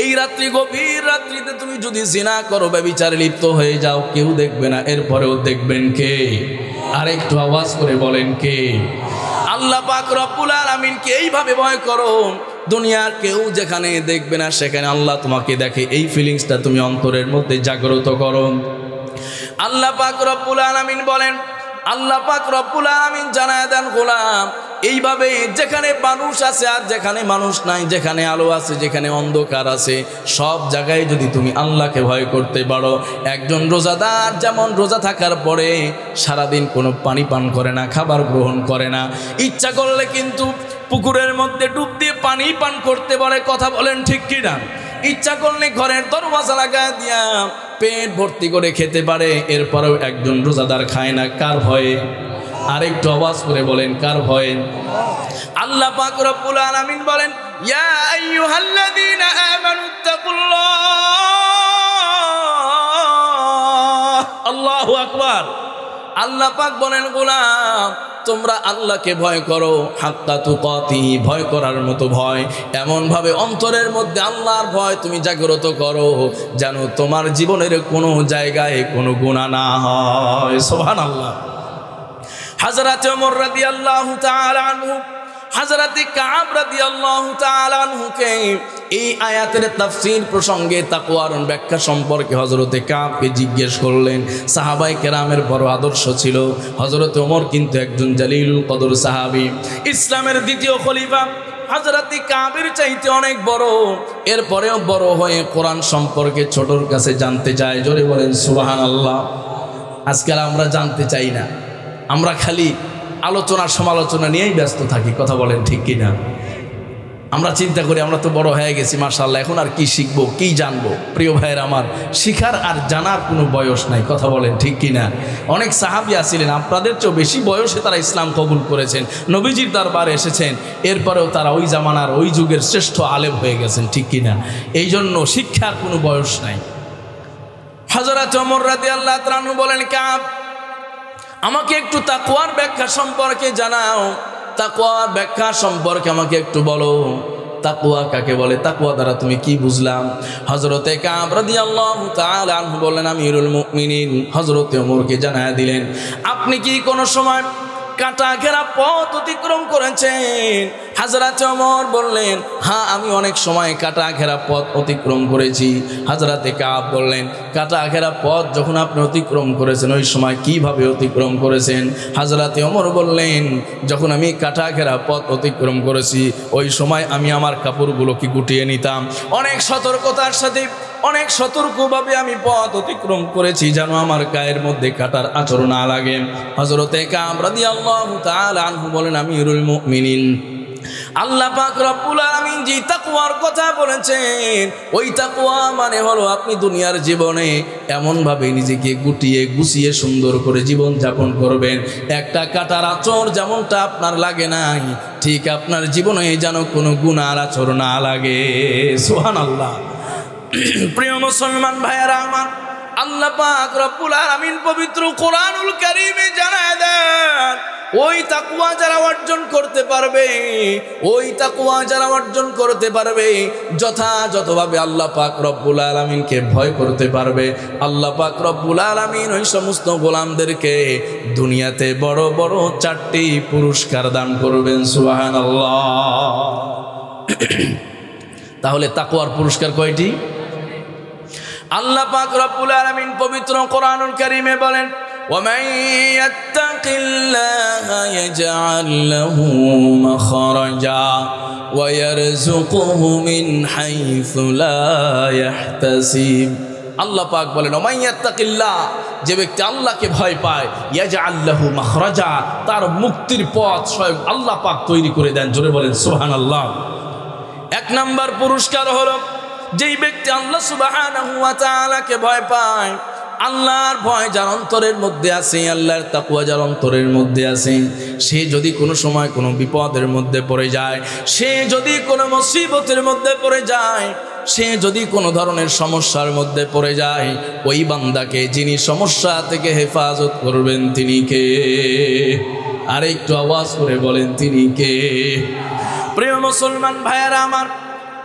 এই রাত্রি গভীর রাত্রিতে তুমি যদি জিনা করো, ব্যভিচারে লিপ্ত হয়ে যাও, কেউ দেখবে না, এরপরেও দেখবেন কে? আরেকটু আওয়াজ করে বলেন কে? আল্লাহ পাক রব্বুল আলামিনকে এইভাবে ভয় করো, দুনিয়ার কেউ যেখানে দেখবে না সেখানে আল্লাহ তোমাকে দেখে, এই ফিলিংসটা তুমি অন্তরের মধ্যে জাগ্রত করো। আল্লাহ পাক রব্বুল আলামিন বলেন, আল্লাহ পাক রব্বুল আলামিন জানায় দেন, গোলাম এইভাবে যেখানে মানুষ আছে আর যেখানে মানুষ নাই, যেখানে আলো আছে যেখানে অন্ধকার আছে, সব জায়গায় যদি তুমি আল্লাহকে ভয় করতে পারো। একজন রোজাদার যেমন রোজা থাকার পরে সারাদিন কোনো পানি পান করে না, খাবার গ্রহণ করে না, ইচ্ছা করলে কিন্তু পুকুরের মধ্যে ডুব দিয়ে পানি পান করতে পারে, কথা বলেন ঠিক কিনা? ইচ্ছা করলে ঘরের দরওয়াজা লাগায় দিয়া পেট ভর্তি করে খেতে পারে, এরপরেও একজন রোজাদার খায় না। কার ভয়ে? আরেকটু আওয়াজ করে বলেন, কার ভয়ে? আল্লাহ পাক রব্বুল আলামিন বলেন, ইয়া আইয়ুহাল্লাযীনা আমানুত্তাকুল্লাহ। আল্লাহু আকবার। আল্লাহ পাক বলেন, গোলাম তোমরা আল্লাহকে ভয় করো, হাক্কা তুকাতিহি, ভয় করার মতো ভয়, এমনভাবে অন্তরের মধ্যে আল্লাহর ভয় তুমি জাগ্রত করো যেন তোমার জীবনের কোনো জায়গায় কোনো গুনাহ না হয়। সুবহানাল্লাহ। হযরত ওমর রাদিয়াল্লাহু তাআলা আনহু, হযরত কাব রাদিয়াল্লাহু তাআলা আনহুকে এই আয়াতের তাফসীর প্রসঙ্গে তাকওয়ার ব্যাখ্যা সম্পর্কে হযরত কাবকে জিজ্ঞেস করলেন। সাহাবায়ে কেরামের বড় আদর্শ ছিল। হযরত ওমর কিন্তু একজন জালিলুল কদর সাহাবী, ইসলামের দ্বিতীয় খলিফা। হযরত কাবের চাইতে অনেক বড়, এরপরেও বড় হয়ে কোরআন সম্পর্কে ছোটর কাছে জানতে চায়। জোরে বলেন সুবহানাল্লাহ। আজকাল আমরা জানতে চাই না, আমরা খালি আলোচনা সমালোচনা নিয়েই ব্যস্ত থাকি, কথা বলেন ঠিক কিনা? আমরা চিন্তা করি আমরা তো বড় হয়ে গেছি মাশাআল্লাহ, এখন আর কি শিখবো, কি জানবো? প্রিয় ভাইয়ের আমার, শিখার আর জানার কোনো বয়স নাই, কথা বলেন ঠিক কিনা? অনেক সাহাবী আছিলেন আপনাদের চেয়েও বেশি বয়সে তারা ইসলাম কবুল করেছেন, নবীজির দরবারে এসেছেন, এরপরেও তারা ওই জামানার ওই যুগের শ্রেষ্ঠ আলেম হয়ে গেছেন, ঠিক কিনা? এই জন্য শিক্ষার কোনো বয়স নাই। হযরত ওমর রাদিয়াল্লাহু তাআলা আনহু বলেন, কাব আমাকে একটু তাকওয়ার ব্যাখ্যা সম্পর্কে জানাও, তাকওয়ার ব্যাখ্যা সম্পর্কে আমাকে একটু বলো। তাকওয়া কাকে বলে? তাকওয়া দ্বারা তুমি কি বুঝলাম? হযরতে কাব রাদিয়াল্লাহু তাআলা আনহু বললেন, আমিরুল মুমিনিন হযরতে ওমরকে জানায়া দিলেন, আপনি কি কোনো সময় কাটা ঘেরা পথ অতিক্রম করেছেন? হযরত ওমর বললেন, হ্যাঁ আমি অনেক সময় কাটা ঘেরা পথ অতিক্রম করেছি। হযরতে কাব বললেন, কাটা ঘেরা পথ যখন আপনি অতিক্রম করেছেন ওই সময় কিভাবে অতিক্রম করেছেন? হযরতে ওমর বললেন, যখন আমি কাটা ঘেরা পথ অতিক্রম করেছি ওই সময় আমি আমার কাপড়গুলোকে গুটিয়ে নিতাম, অনেক সতর্কতার সাথে অনেক সতর্কভাবে আমি পথ অতিক্রম করেছি যেন আমার গায়ের মধ্যে কাটার আঁচড় না লাগে। হযরতে কাব রাদিয়াল্লাহু তাআলা আনহু বলেন, আমিরুল মুমিনিন আল্লাহ পাক রব্বুল আলামিন যে তাকওয়ার কথা বলেছেন, ওই তাকওয়া মানে হলো আপনি দুনিয়ার জীবনে এমনভাবে নিজেকে গুটিয়ে গুছিয়ে সুন্দর করে জীবন যাপন করবেন, একটা কাটার আঁচড় যেমনটা আপনার লাগে নাই ঠিক আপনার জীবনে যেন কোনো গুনার আঁচড় না লাগে। সুবহানাল্লাহ। প্রিয় মুসলমান ভাইয়েরা আমার, আল্লাহ পাক রব্বুল আলামিন পবিত্র কোরআনুল কারীমে জানায় দেন, ওই তাকওয়া যারা অর্জন করতে পারবে, ওই তাকওয়া যারা অর্জন করতে পারবে, যথাযথভাবে আল্লাহ পাক রব্বুল আলামিনকে ভয় করতে পারবে, আল্লাহ পাক রব্বুল আলামিন ওই সমস্ত গোলামদেরকে দুনিয়াতে বড় বড় 4টি পুরস্কার দান করবেন। সুবহানাল্লাহ। তাহলে তাকওয়ার পুরস্কার কয়টি? আল্লাহ পাক রব্বুল আলামিন পবিত্র কোরআনুল কারীমে বলেন, وَمَن يَتَّقِ اللَّهَ يَجْعَل لَّهُ مَخْرَجًا وَيَرْزُقْهُ مِنْ حَيْثُ لَا يَحْتَسِبُ। আল্লাহ পাক বলেন, ওমান ইয়াত্তাকিল্লাহ, যে ব্যক্তি আল্লাহকে ভয় পায়, ইয়াজআল লাহু মাখরাজা, তার মুক্তির পথ স্বয়ং আল্লাহ পাক তৈরি করে দেন। জোরে বলেন সুবহানাল্লাহ। 1 নাম্বার পুরস্কার হলো, যেই ব্যক্তি আল্লাহ সুবহানাহু ওয়া তাআলাকে ভয় পায়, আল্লাহর ভয় যার অন্তরের মধ্যে আছে, আল্লাহর তাকওয়া যার অন্তরের মধ্যে আছে, সে যদি কোনো সময় কোনো বিপদের মধ্যে পড়ে যায়, সে যদি কোনো মুসিবতের মধ্যে পড়ে যায়, সে যদি কোনো ধরনের সমস্যার মধ্যে পড়ে যায়, ওই বান্দাকে যিনি সমস্যা থেকে হেফাজত করবেন তিনি কে? আর একটু আওয়াজ করে বলেন, তিনি কে? প্রিয় মুসলমান ভাইয়েরা আমার,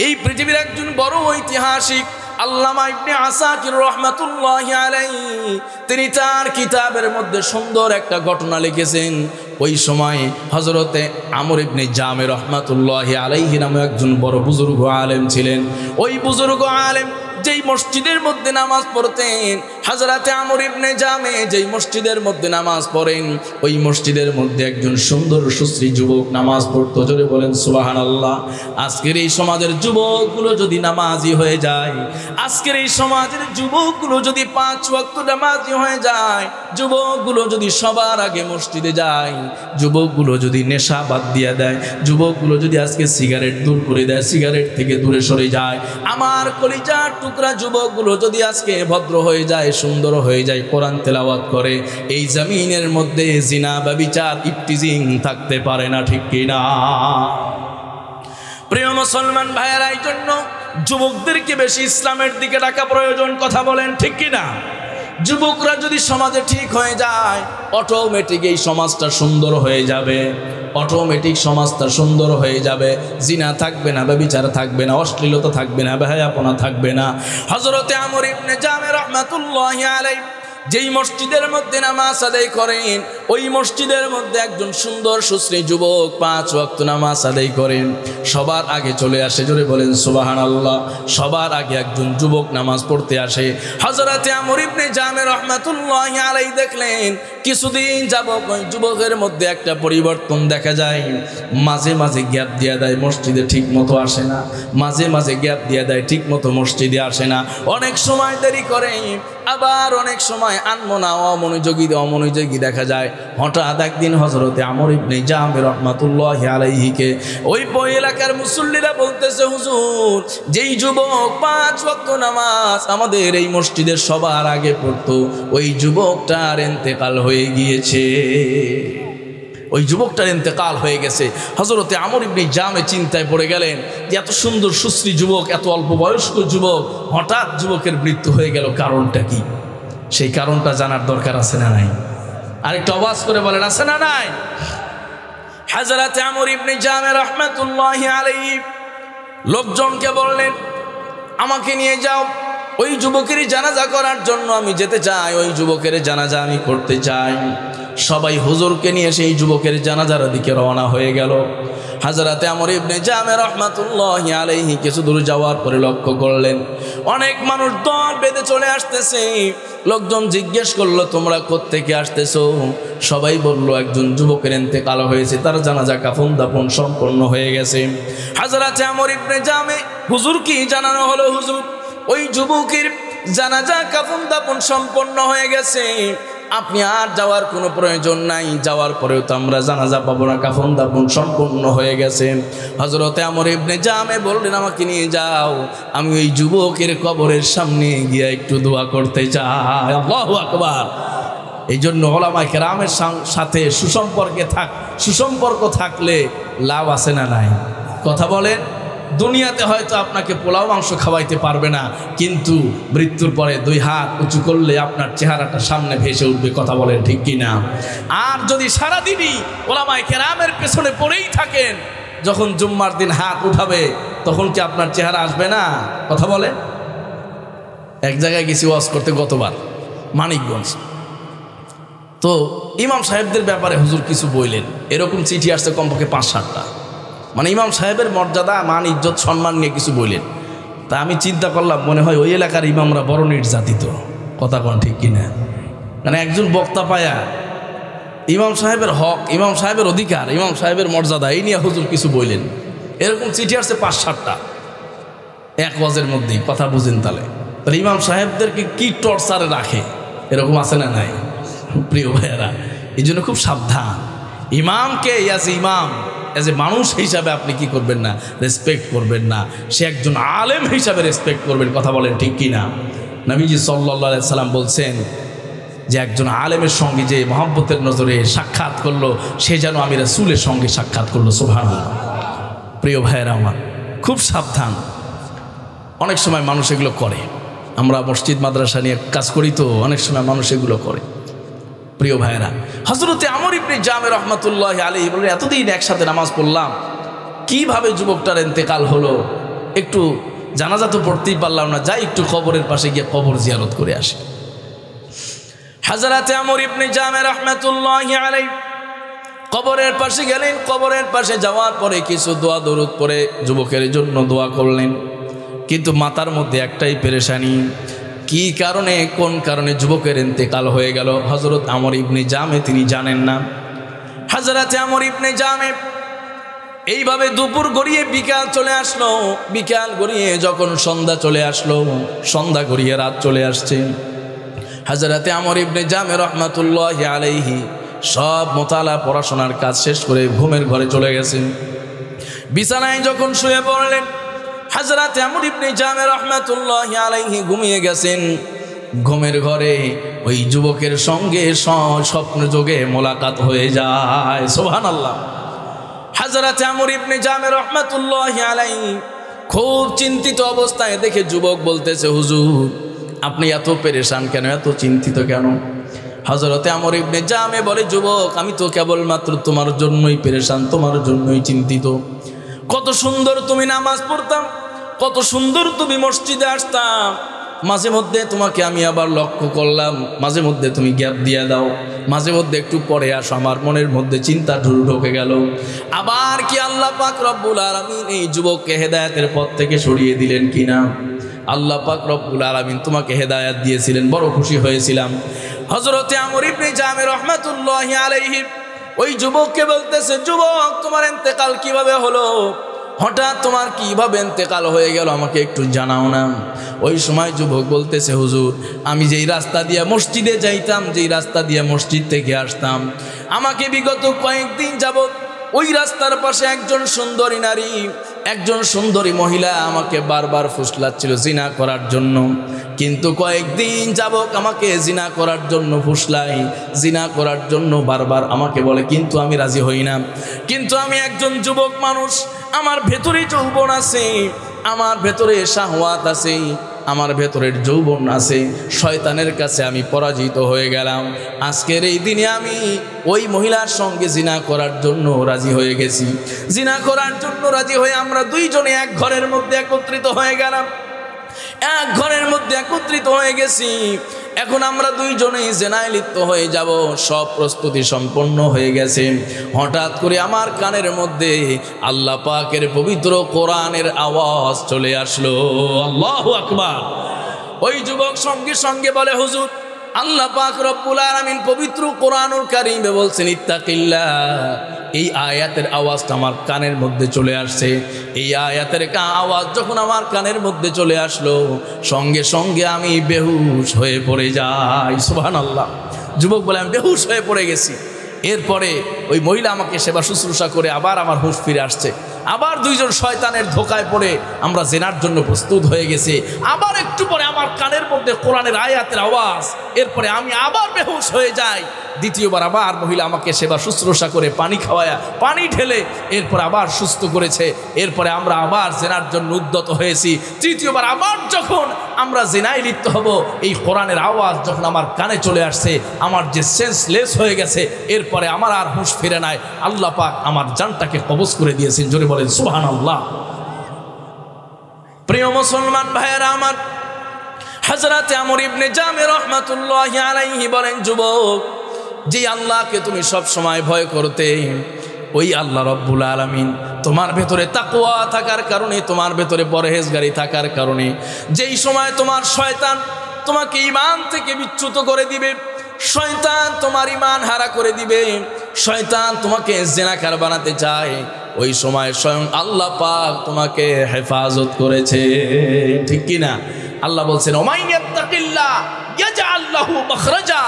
এই পৃথিবীর একজন বড় ঐতিহাসিক আল্লামা ইবনে আসাকির রাহমাতুল্লাহি আলাইহি, তিনি তার কিতাবের মধ্যে সুন্দর একটা ঘটনা লিখেছেন। ওই সময় হযরতে আমর ইবনে জামে রহমাতুল্লাহি আলাইহি নামে একজন বড় বুজুর্গ আলেম ছিলেন। ওই বুজুর্গ আলেম যেই মসজিদের মধ্যে নামাজ পড়তেন, হযরতে আমর ইবনে জামে যেই মসজিদের মধ্যে নামাজ পড়েন, ওই মসজিদের মধ্যে একজন সুন্দর সুশ্রী যুবক নামাজ পড়তো। জোরে বলেন সুবহানাল্লাহ। আজকের এই সমাজের যুবকগুলো যদি নামাজি হয়ে যায়, আজকের এই সমাজের যুবকগুলো যদি 5 ওয়াক্ত নামাজি হয়ে যায়, যুবকগুলো যদি সবার আগে মসজিদে যায়, যুবকগুলো যদি নেশা বাদ দিয়ে দেয়, যুবকগুলো যদি আজকে সিগারেট দূর করে দেয়, সিগারেট থেকে দূরে সরে যায়, আমার কলিজার টুকরা যুবকগুলো যদি আজকে ভদ্র হয়ে যায়, সুন্দর হয়ে যায়, কোরআন তেলাওয়াত করে, এই জমিনের মধ্যে জিনা ব্যভিচার ইফতিজিং থাকতে পারে না, ঠিক কিনা? প্রিয় মুসলমান ভাইয়েরা, এই জন্য যুবকদেরকে বেশি ইসলামের দিকে ডাকা প্রয়োজন, কথা বলেন ঠিক কিনা? যুবকরা যদি সমাজে ঠিক হয়ে যায়, অটোমেটিক এই সমাজটা সুন্দর হয়ে যাবে, অটোমেটিক সমাজটা সুন্দর হয়ে যাবে। জিনা থাকবে না, ব্যভিচার থাকবে না, অশ্লীলতা থাকবে না, বেহায়াপনা থাকবে না। হযরতে আমর ইবনে জামে রাহমাতুল্লাহি আলাইহি যেই মসজিদের মধ্যে নামাজ আদায় করেন, ওই মসজিদের মধ্যে একজন সুন্দর সুশ্রী যুবক 5 ওয়াক্ত নামাজ আদায় করেন। সবার আগে চলে আসে, জোরে বলেন সুবহানাল্লাহ। সবার আগে একজন যুবক নামাজ পড়তে আসে। হযরতে আমর ইবনে জামে রাহমাতুল্লাহি আলাইহি দেখলেন কিছুদিন যাবত ওই যুবকের মধ্যে একটা পরিবর্তন দেখা যায়। মাঝে মাঝে গ্যাপ দিয়ে দেয়, মসজিদে ঠিক মতো আসে না, মাঝে মাঝে গ্যাপ দিয়ে দেয়, ঠিক মতো মসজিদে আসে না, অনেক সময় দেরি করে, আবার অনেক সময় আনমনা অমনোযোগী দেখা যায়। হঠাৎ একদিন হযরতে আমর ইবনে জামে রাহমাতুল্লাহি আলাইহিকে ওই এলাকার মুসল্লিরা বলতেছে, হুজুর, যেই যুবক 5 ওয়াক্ত নামাজ আমাদের এই মসজিদের সবার আগে পড়তো, ওই যুবকটার ইন্তেকাল হয়ে গিয়েছে, ওই যুবকটার ইন্তেকাল হয়ে গেছে। হযরতে আমর ইবনে জামে চিন্তায় পড়ে গেলেন যে এত সুন্দর সুশ্রী যুবক, এত অল্প বয়স্ক যুবক, হঠাৎ যুবকের মৃত্যু হয়ে গেল, কারণটা কি? সেই কারণটা জানার দরকার আছে না নাই? আরেকটু আওয়াজ করে বলেন, আছে না নাই? হযরতে আমর ইবনে জামে রাহমাতুল্লাহি আলাইহি লোকজনকে বললেন, আমাকে নিয়ে যাও, ওই যুবকের জানাজা করার জন্য আমি যেতে চাই, ওই যুবকের জানাজা আমি করতে চাই। সবাই হুজুরকে নিয়ে সেই যুবকের জানাজার দিকে রওনা হয়ে গেল। হযরতে আমর ইবনে জামে রাহমাতুল্লাহি আলাইহি কিছু দূর যাওয়ার পরে লক্ষ্য করলেন অনেক মানুষ দল বেঁধে চলে আসতেছে। লোকজন জিজ্ঞেস করলো, তোমরা কোত্থেকে আসতেছো? সবাই বলল, একজন যুবকের ইন্তেকাল হয়েছে, তার জানাজা কাফন দাফন সম্পন্ন হয়ে গেছে। হযরতে আমর ইবনে জামে হুজুর কি জানানো হলো, হুজুর, ওই যুবকের জানাজা কাফন দাফন সম্পন্ন হয়ে গেছে, আপনি আর যাওয়ার কোনো প্রয়োজন নাই, যাওয়ার পরেও তো আমরা জানাজা পাবো না, কাফন দাফন সম্পন্ন হয়ে গেছে। হযরতে আমর ইবনে জামে বললেন, আমাকে নিয়ে যাও, আমি ওই যুবকের কবরের সামনে গিয়ে একটু দোয়া করতে চাই। আল্লাহু আকবার। এই জন্য উলামায়ে কেরামের সাথে সুসম্পর্ক থাকলে লাভ আছে না নাই? কথা বলেন। দুনিয়াতে হয়তো আপনাকে পোলাও মাংস খাওয়াইতে পারবে না, কিন্তু মৃত্যুর পরে 2 হাত উঁচু করলে আপনার চেহারাটা সামনে ভেসে উঠবে, কথা বলেন ঠিক কিনা? আর যদি সারাদিনই উলামায়ে কেরামের পেছনে পড়েই থাকেন, যখন জুম্মার দিন হাত উঠাবে তখন কি আপনার চেহারা আসবে না? কথা বলেন। এক জায়গায় গেছি ওয়াজ করতে গতবার, মানিকগঞ্জ। তো ইমাম সাহেবদের ব্যাপারে হুজুর কিছু বললেন, এরকম চিঠি আসছে কমপক্ষে 5-7টা, মানে ইমাম সাহেবের মর্যাদা, মান, ইজ্জত, সম্মান নিয়ে কিছু বললেন। তা আমি চিন্তা করলাম, মনে হয় ওই এলাকার ইমামরা বড় নির্যাতিত, কথা কোন ঠিক কিনা? মানে একজন বক্তা পায়া ইমাম সাহেবের হক, ইমাম সাহেবের অধিকার, ইমাম সাহেবের মর্যাদা এই নিয়ে হুজুর কিছু বললেন। এরকম চিঠি আসছে 5-7টা এক ওয়াজের মধ্যেই, কথা বুঝেন তাহলে ইমাম সাহেবদেরকে কি টর্চারে রাখে, এরকম আছে না নাই? প্রিয় ভাইয়েরা, এই জন্য খুব সাবধান। ইমামকে অ্যাজ ইমাম, অ্যাজ এ মানুষ হিসাবে আপনি কি করবেন না? রেসপেক্ট করবেন না। সে একজন আলেম হিসাবে রেসপেক্ট করবেন, কথা বলেন ঠিক কিনা? নবীজি সাল্লাল্লাহু আলাইহি সাল্লাম বলছেন যে একজন আলেমের সঙ্গে যে মহব্বতের নজরে সাক্ষাৎ করলো, সে যেন আমি রাসূলের সঙ্গে সাক্ষাৎ করলো। সুবহানাল্লাহ। প্রিয় ভাইয়েরা আমার, খুব সাবধান। অনেক সময় মানুষ এগুলো করে, আমরা মসজিদ মাদ্রাসা নিয়ে কাজ করি, তো অনেক সময় মানুষ এগুলো করে। প্রিয় ভাইয়েরা, হযরতে আমর ইবনে জামে রাহমাতুল্লাহি আলাইহি বলেন, এতদিন একসাথে নামাজ পড়লাম, কিভাবে যুবকটার ইন্তেকাল হলো, একটু জানাজা তো পড়তেই পারলাম না, যাই একটু কবরের পাশে গিয়ে কবর জিয়ারত করে আসি। হযরতে আমর ইবনে জামে রাহমাতুল্লাহি আলাইহি কবরের পাশে গেলেন, কবরের পাশে যাওয়ার পরে কিছু দোয়া দরুদ পরে যুবকের জন্য দোয়া করলেন। কিন্তু মাথার মধ্যে একটাই পেরেশানি, কি কারণে কোন কারণে যুবকের ইন্তেকাল হয়ে গেল হযরত আমর ইবনে জামে তিনি জানেন না। হযরত আমর ইবনে জামে এইভাবে দুপুর গড়িয়ে বিকাল চলে আসলো, বিকাল গড়িয়ে যখন সন্ধ্যা চলে আসলো, সন্ধ্যা গড়িয়ে রাত চলে আসছে, হযরত আমর ইবনে জামে রহমাতুল্লাহি আলাইহি সব মোতালা পড়াশোনার কাজ শেষ করে ঘুমের ঘরে চলে গেছেন। বিছানায় যখন শুয়ে পড়লেন, হযরত আমর ইবনে জামে রহমাতুল্লাহি আলাইহি ঘুমিয়ে গেছেন। ঘুমের ঘরে ওই যুবকের সঙ্গে স্বপ্ন যোগে মোলাকাত হয়ে যায়। সুবহানাল্লাহ। হযরত আমর ইবনে জামে রহমাতুল্লাহি আলাইহি খুব চিন্তিত অবস্থায় দেখে যুবক বলতেছে, হুজুর আপনি এত পেরেশান কেন, এত চিন্তিত কেন? হযরত আমর ইবনে জামে বলে, যুবক আমি তো কেবলমাত্র তোমার জন্যই পেরেশান, তোমার জন্যই চিন্তিত। কত সুন্দর তুমি নামাজ পড়তাম, কত সুন্দর তুমি মসজিদে আসতাম, মাঝে মধ্যে তোমাকে আমি আবার লক্ষ্য করলাম, মাঝে মধ্যে তুমি গ্যাপ দিয়ে দাও, মাঝে মধ্যে একটু পরে আসো, আমার মনের মধ্যে চিন্তা ঢুকে গেল। আবার কি আল্লাহ পাক রব্বুল আলামিন এই যুবককে হেদায়েতের পথ থেকে সরিয়ে দিলেন কিনা? আল্লাহ পাক রব্বুল আলামিন তোমাকে হেদায়েত দিয়েছিলেন, বড় খুশি হয়েছিলাম। হযরত আমর ইবনে জামে রহমাতুল্লাহি আলাইহি ওই যুবককে বলতেছে, যুবক তোমার ইন্তেকাল কিভাবে হলো, হঠাৎ তোমার কিভাবে ইন্তেকাল হয়ে গেল, আমাকে একটু জানাও না। ওই সময় যুবক বলতেছে, হুজুর আমি যেই রাস্তা দিয়ে মসজিদে যাইতাম, যেই রাস্তা দিয়ে মসজিদ থেকে আসতাম, আমাকে বিগত কয়েকদিন যাবত ওই রাস্তার পাশে একজন সুন্দরী নারী, একজন সুন্দরী মহিলা আমাকে বারবার ফুসলাচ্ছিল জিনা করার জন্য। কিন্তু কয়েকদিন যাবত আমাকে জিনা করার জন্য ফুসলাই, জিনা করার জন্য বারবার আমাকে বলে, কিন্তু আমি রাজি হই না। কিন্তু আমি একজন যুবক মানুষ, আমার ভেতরে যৌবন আছে, আমার ভেতরে শাহওয়াত আছে, আমার ভেতরের যৌবন আছে, শয়তানের কাছে আমি পরাজিত হয়ে গেলাম। আজকের এই দিনে আমি ওই মহিলার সঙ্গে জিনা করার জন্য রাজি হয়ে গেছি। জিনা করার জন্য রাজি হয়ে আমরা দুইজনে এক ঘরের মধ্যে একত্রিত হয়ে গেলাম, এক ঘরের মধ্যে একত্রিত হয়ে গেছি। এখন আমরা দুইজনেই জিনায় লিপ্ত হয়ে যাব, সব প্রস্তুতি সম্পন্ন হয়ে গেছে। হঠাৎ করে আমার কানের মধ্যে আল্লাহ পাকের পবিত্র কোরআনের আওয়াজ চলে আসলো। আল্লাহু আকবার। ওই যুবক সঙ্গে সঙ্গে বলে, হুজুর আল্লাহ পাক রব্বুল আলামিন পবিত্র কোরআনুল কারীমে বলছেন ইত্তাকিল্লাহ। এই আয়াতের আওয়াজটা আমার কানের মধ্যে চলে আসছে। এই আয়াতের আওয়াজ যখন আমার কানের মধ্যে চলে আসলো, সঙ্গে সঙ্গে আমি বেহুশ হয়ে পড়ে যাই। সুবহানাল্লাহ। যুবক বলে, আমি বেহুশ হয়ে পড়ে গেছি। এরপরে ওই মহিলা আমাকে সেবা শুশ্রূষা করে আবার আমার হুঁশ ফিরে আসছে। আবার দুইজন শয়তানের ধোকায় পড়ে আমরা জেনার জন্য প্রস্তুত হয়ে গেছি। আবার একটু পরে আমার কানের মধ্যে কোরআনের আয়াতের আওয়াজ, এরপরে আমি আবার বেহুশ হয়ে যাই। দ্বিতীয়বার আবার মহিলা আমাকে সেবা শুশ্রূষা করে পানি খাওয়ায়া, পানি ঢেলে এরপর আবার সুস্থ করেছে। এরপরে আমরা আবার জেনার জন্য উদ্যত হয়েছি। তৃতীয়বার আবার যখন আমরা জেনায় লিপ্ত হব, এই কোরআনের আওয়াজ যখন আমার কানে চলে আসছে, আমার যে সেন্সলেস হয়ে গেছে, এরপরে আমার আর হুঁশ ফিরে নাই। আল্লাহ পাক আমার জানটাকে কবজ করে দিয়েছেন। জোরে বলেন সুবহানাল্লাহ। প্রিয় মুসলমান ভাইয়েরা আমার, হযরত আমর ইবনে জামে রহমাতুল্লাহি আলাইহি বলেন, যুবক যে আল্লাহকে তুমি সব সময় ভয় করতে, ওই আল্লাহ রব্বুল আলামিন তোমার ভেতরে তাকওয়া থাকার কারণে, তোমার ভেতরে পরহেজগারি থাকার কারণে, যেই সময় তোমার শয়তান তোমাকে ঈমান থেকে বিচ্যুত করে দিবে, শয়তান তোমার ঈমান হারা করে দিবে, শয়তান তোমাকে জিনাকার বানাতে চায়, ওই সময় স্বয়ং আল্লাহ পাক তোমাকে হেফাজত করেছে। ঠিক কি না? আল্লাহ বলছেন, ওমাইয়াত্তাকিল্লাহ ইয়াজআল লাহু মাখরাজা।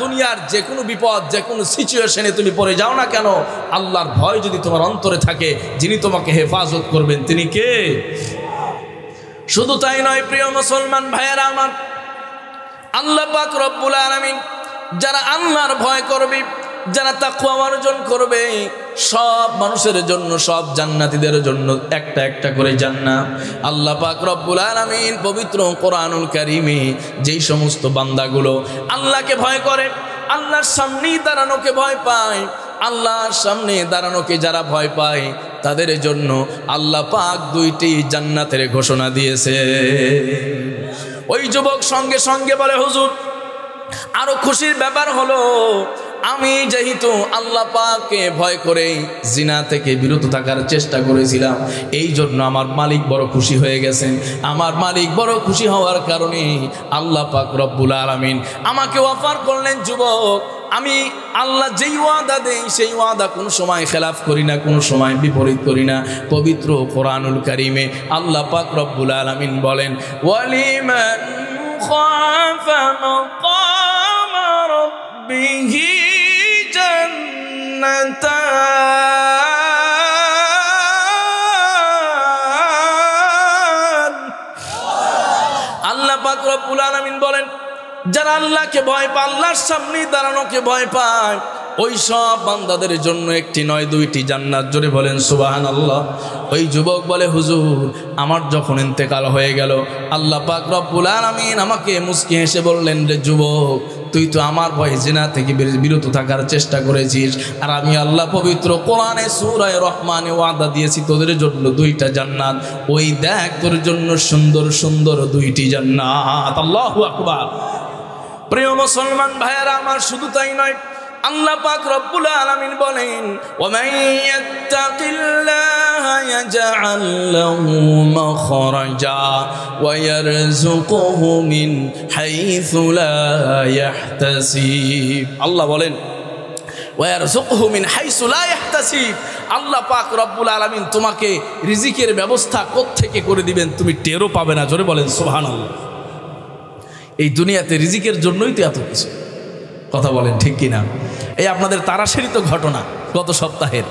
দুনিয়ার যে কোনো বিপদ, যে কোনো সিচুয়েশনে তুমি পড়ে যাও না কেন, আল্লাহর ভয় যদি তোমার অন্তরে থাকে, যিনি তোমাকে হেফাজত করবেন তিনি কে? শুধু তাই নয় প্রিয় মুসলমান ভাইয়েরা আমার, আল্লাহ পাক রব্বুল আলামিন যারা আল্লাহর ভয় করবে, যারা তাকওয়া অর্জন করবে, সব মানুষের জন্য, সব জান্নাতীদের জন্য একটা একটা করে জান্নাত আল্লাহ পাক রব্বুল আলামিন পবিত্র কোরআনুল কারীমে যেই সমস্ত বান্দাগুলো আল্লাহকে ভয় করে, আল্লাহর সামনেই দাঁড়ানোকে ভয় পায়, আল্লাহর সামনে দাঁড়ানোকে যারা ভয় পায়, তাদের জন্য আল্লাহ পাক দুইটি জান্নাতের ঘোষণা দিয়েছে। ওই যুবক সঙ্গে সঙ্গে বলে, হুজুর আরো খুশির ব্যাপার হলো, আমি যেহেতু আল্লাহ পাককে ভয় করে জিনা থেকে বিরত থাকার চেষ্টা করেছিলাম, এই জন্য আমার মালিক বড় খুশি হয়ে গেছেন। আমার মালিক বড় খুশি হওয়ার কারণে আল্লাহ পাক রব্বুল আলামিন আমাকে অফার করলেন, যুবক আমি আল্লাহ যেই ওয়াদা দেই সেই ওয়াদা কোনো সময় খেলাফ করি না, কোনো সময় বিপরীত করি না। পবিত্র কোরআনুল কারীমে আল্লাহ পাক রব্বুল আলামিন বলেন, ওয়ালিমান খাফা মাকাম রাব্বিহি জান্নাতান। আল্লাহ পাক রব্বুল আলামিন বলেন, যারা আল্লাহকে ভয় পায়, আল্লাহর সামনে দাঁড়ানোকে ভয় পায়, ওই সব বান্দাদের জন্য একটি নয় দুইটি জান্নাত। জোরে বলেন সুবহানাল্লাহ। ওই যুবক বলে, হুজুর আমার যখন ইন্তেকাল হয়ে গেল, আল্লাহ পাক রব্বুল আলামিন আমাকে মুস্কি হেসে বললেন, রে যুবক তুই তো আমার ভয়ে জিনা থেকে বিরত থাকার চেষ্টা করেছিস, আর আমি আল্লাহ পবিত্র কোরআনে সূরা রহমানে ওয়াদা দিয়েছি তোদের জন্য দুইটা জান্নাত। ওই দেখ তোর জন্য সুন্দর সুন্দর দুইটি জান্নাত। আল্লাহু আকবার। প্রিয় মুসলমান ভাইয়েরা আমার, শুধু তাই নয়, আল্লাহ পাক রব্বুল আলামিন বলেন, ওয়া মান ইয়াত্তাকিল্লাহা ইয়াজআল লাহু মাখরাজা ওয়া ইয়ারযুকুহু মিন হাইসু লা ইয়াহতাসিব। আল্লাহ বলেন, ওয়া ইয়ারযুকুহু মিন হাইসু লা ইয়াহতাসিব। আল্লাহ পাক রব্বুল আলামিন তোমাকে রিজিকের ব্যবস্থা কোত্থেকে করে দিবেন তুমি টেরও পাবে না। জোরে বলেন সুবহানাল্লাহ। এই দুনিয়াতে রিজিকের জন্যই তো এত কিছু, কথা বলেন ঠিক কিনা? এই আপনাদের তারাশেরই তো ঘটনা, গত সপ্তাহের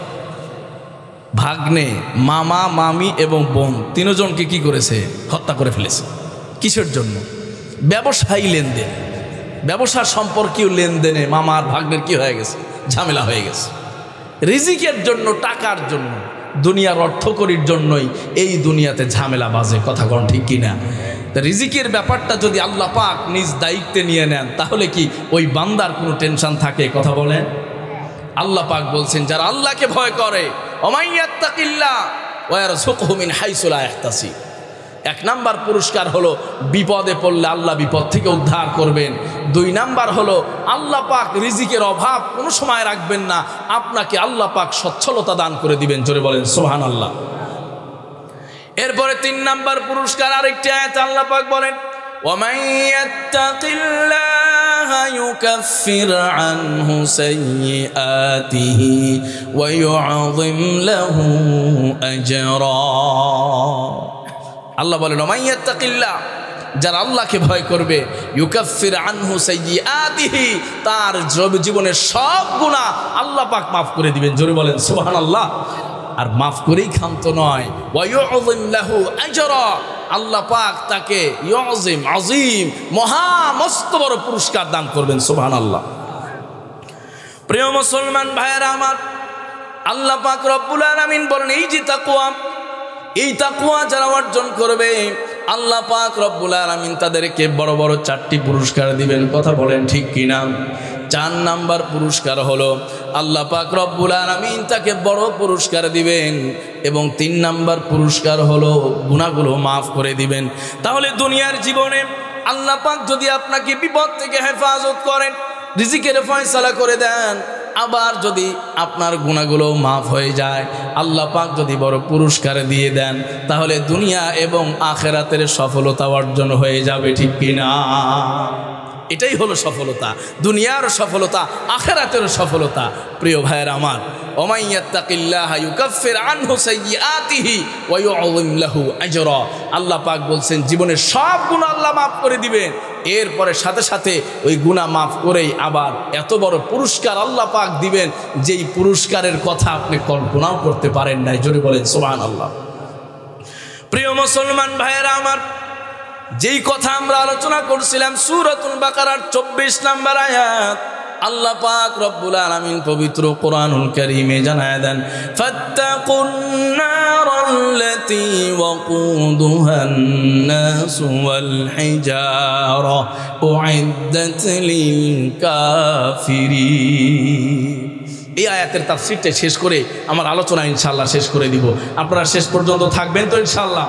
ভাগ্নে, মামা, মামি এবং বোন তিনজনকে কি করেছে? হত্যা করে ফেলেছে। কিসের জন্য? ব্যবসায়ী লেনদেন, ব্যবসা সম্পর্কীয় লেনদেনে মামার ভাগ্নের কি হয়ে গেছে? ঝামেলা হয়ে গেছে। রিজিকের জন্য, টাকার জন্য, দুনিয়ার অর্থকরীর জন্যই এই দুনিয়াতে ঝামেলা বাজে, কথা কোন ঠিক কিনা? রিজিকের ব্যাপারটা যদি আল্লাহ পাক নিজ দায়িত্বে নিয়ে নেন, তাহলে কি ওই বান্দার কোনো টেনশন থাকে? কথা বলেন। আল্লাহ পাক বলছেন, যারা আল্লাহকে ভয় করে, ওমাইয়াত্তাকিল্লাহ ওয়া ইয়ারযুকুহু মিন হাইসু লা ইয়াহতাসিব। এক নাম্বার পুরস্কার হলো বিপদে পড়লে আল্লাহ বিপদ থেকে উদ্ধার করবেন। দুই নাম্বার হলো আল্লাহ পাক রিজিকের অভাব কোনো সময় রাখবেন না, আপনাকে আল্লাহ পাক সচ্ছলতা দান করে দিবেন। জোরে বলেন সুবহানাল্লাহ। এরপরে তিন নাম্বার পুরস্কার আরেকটি আয়াতে আল্লাহ পাক বলেন, ওয়ামান ইয়াত্তাকিল্লাহা ইউকাফির আনহু সাইয়্যাতিহি ওয়া ইউযিম লাহু আজরা। আল্লাহ বলেন, ওয়ামান ইয়াত্তাকিল্লাহ, যারা আল্লাহকে ভয় করবে, ইউকাফির আনহু সাইয়্যাতিহি, তার জীবনের সব গুনাহ আল্লাহ পাক মাফ করে দিবেন। জোরে বলেন সুবহানাল্লাহ। আর মাফ করেই ক্ষান্ত নয়, ওয়া ইউযিম লাহু আজরা, আল্লাহ পাক তাকে ইউযিম, আযীম, মহা মস্ত বড় পুরস্কার দান করবেন। সুবহানাল্লাহ। প্রিয় মুসলমান ভাইয়েরা আমার, আল্লাহ পাক রব্বুল আলামিন বলেন, এই যে তাকওয়া, এই তাকওয়া যারা অর্জন করবে, আল্লাহ পাক রব্বুল আলামিন তাদেরকে বড় বড় চারটি পুরস্কার দিবেন। কথা বলেন ঠিক কিনা? চার নাম্বার পুরস্কার হলো আল্লাহ পাক রব্বুল আলামিন তাকে বড় পুরস্কার দিবেন, এবং তিন নাম্বার পুরস্কার হলো গুনাহগুলো মাফ করে দিবেন। তাহলে দুনিয়ার জীবনে আল্লাহ পাক যদি আপনাকে বিপদ থেকে হেফাজত করেন, রিজিকের ফয়সালা করে দেন, আবার যদি আপনার গুনাহগুলো মাফ হয়ে যায়, আল্লাহ পাক যদি বড় পুরস্কার দিয়ে দেন, তাহলে দুনিয়া এবং আখিরাতের সফলতা অর্জন হয়ে যাবে। ঠিক কিনা? এটাই হলো সফলতা, দুনিয়ার সফলতা, আখিরাতের সফলতা। প্রিয় ভাইয়েরা আমার, ওমান ইয়াত্তাকিল্লাহা ইউকাফির আনহু সাইয়্যাতিহি ওয়া ইউযিম লাহু আজরা। আল্লাহ পাক বলছেন, জীবনের সব গুনাহ আল্লাহ মাফ করে দিবেন, এরপরে সাথে সাথে ওই গুনাহ মাফ করেই আবার এত বড় পুরস্কার আল্লাহ পাক দিবেন, যেই পুরস্কারের কথা আপনি কল্পনাও করতে পারেন নাই। জোরে বলেন সুবহানাল্লাহ। প্রিয় মুসলমান ভাইয়েরা আমার, যেই কথা আমরা আলোচনা করছিলাম সূরাতুল বাকারার 24 নম্বর আয়াত, আল্লাহ পাক রব্বুল আলামিন পবিত্র কোরআনুল কারীমে জানায় দেন, ফাত্তাকুন নারাল্লাতী ওয়াকুদুহান নাস ওয়াল হিজারা উইদ্দাত লিল কাফিরিন। এই আয়াতের তাফসীরটা শেষ করে আমার আলোচনা ইনশাআল্লাহ শেষ করে দিব। আপনারা শেষ পর্যন্ত থাকবেন তো ইনশাআল্লাহ?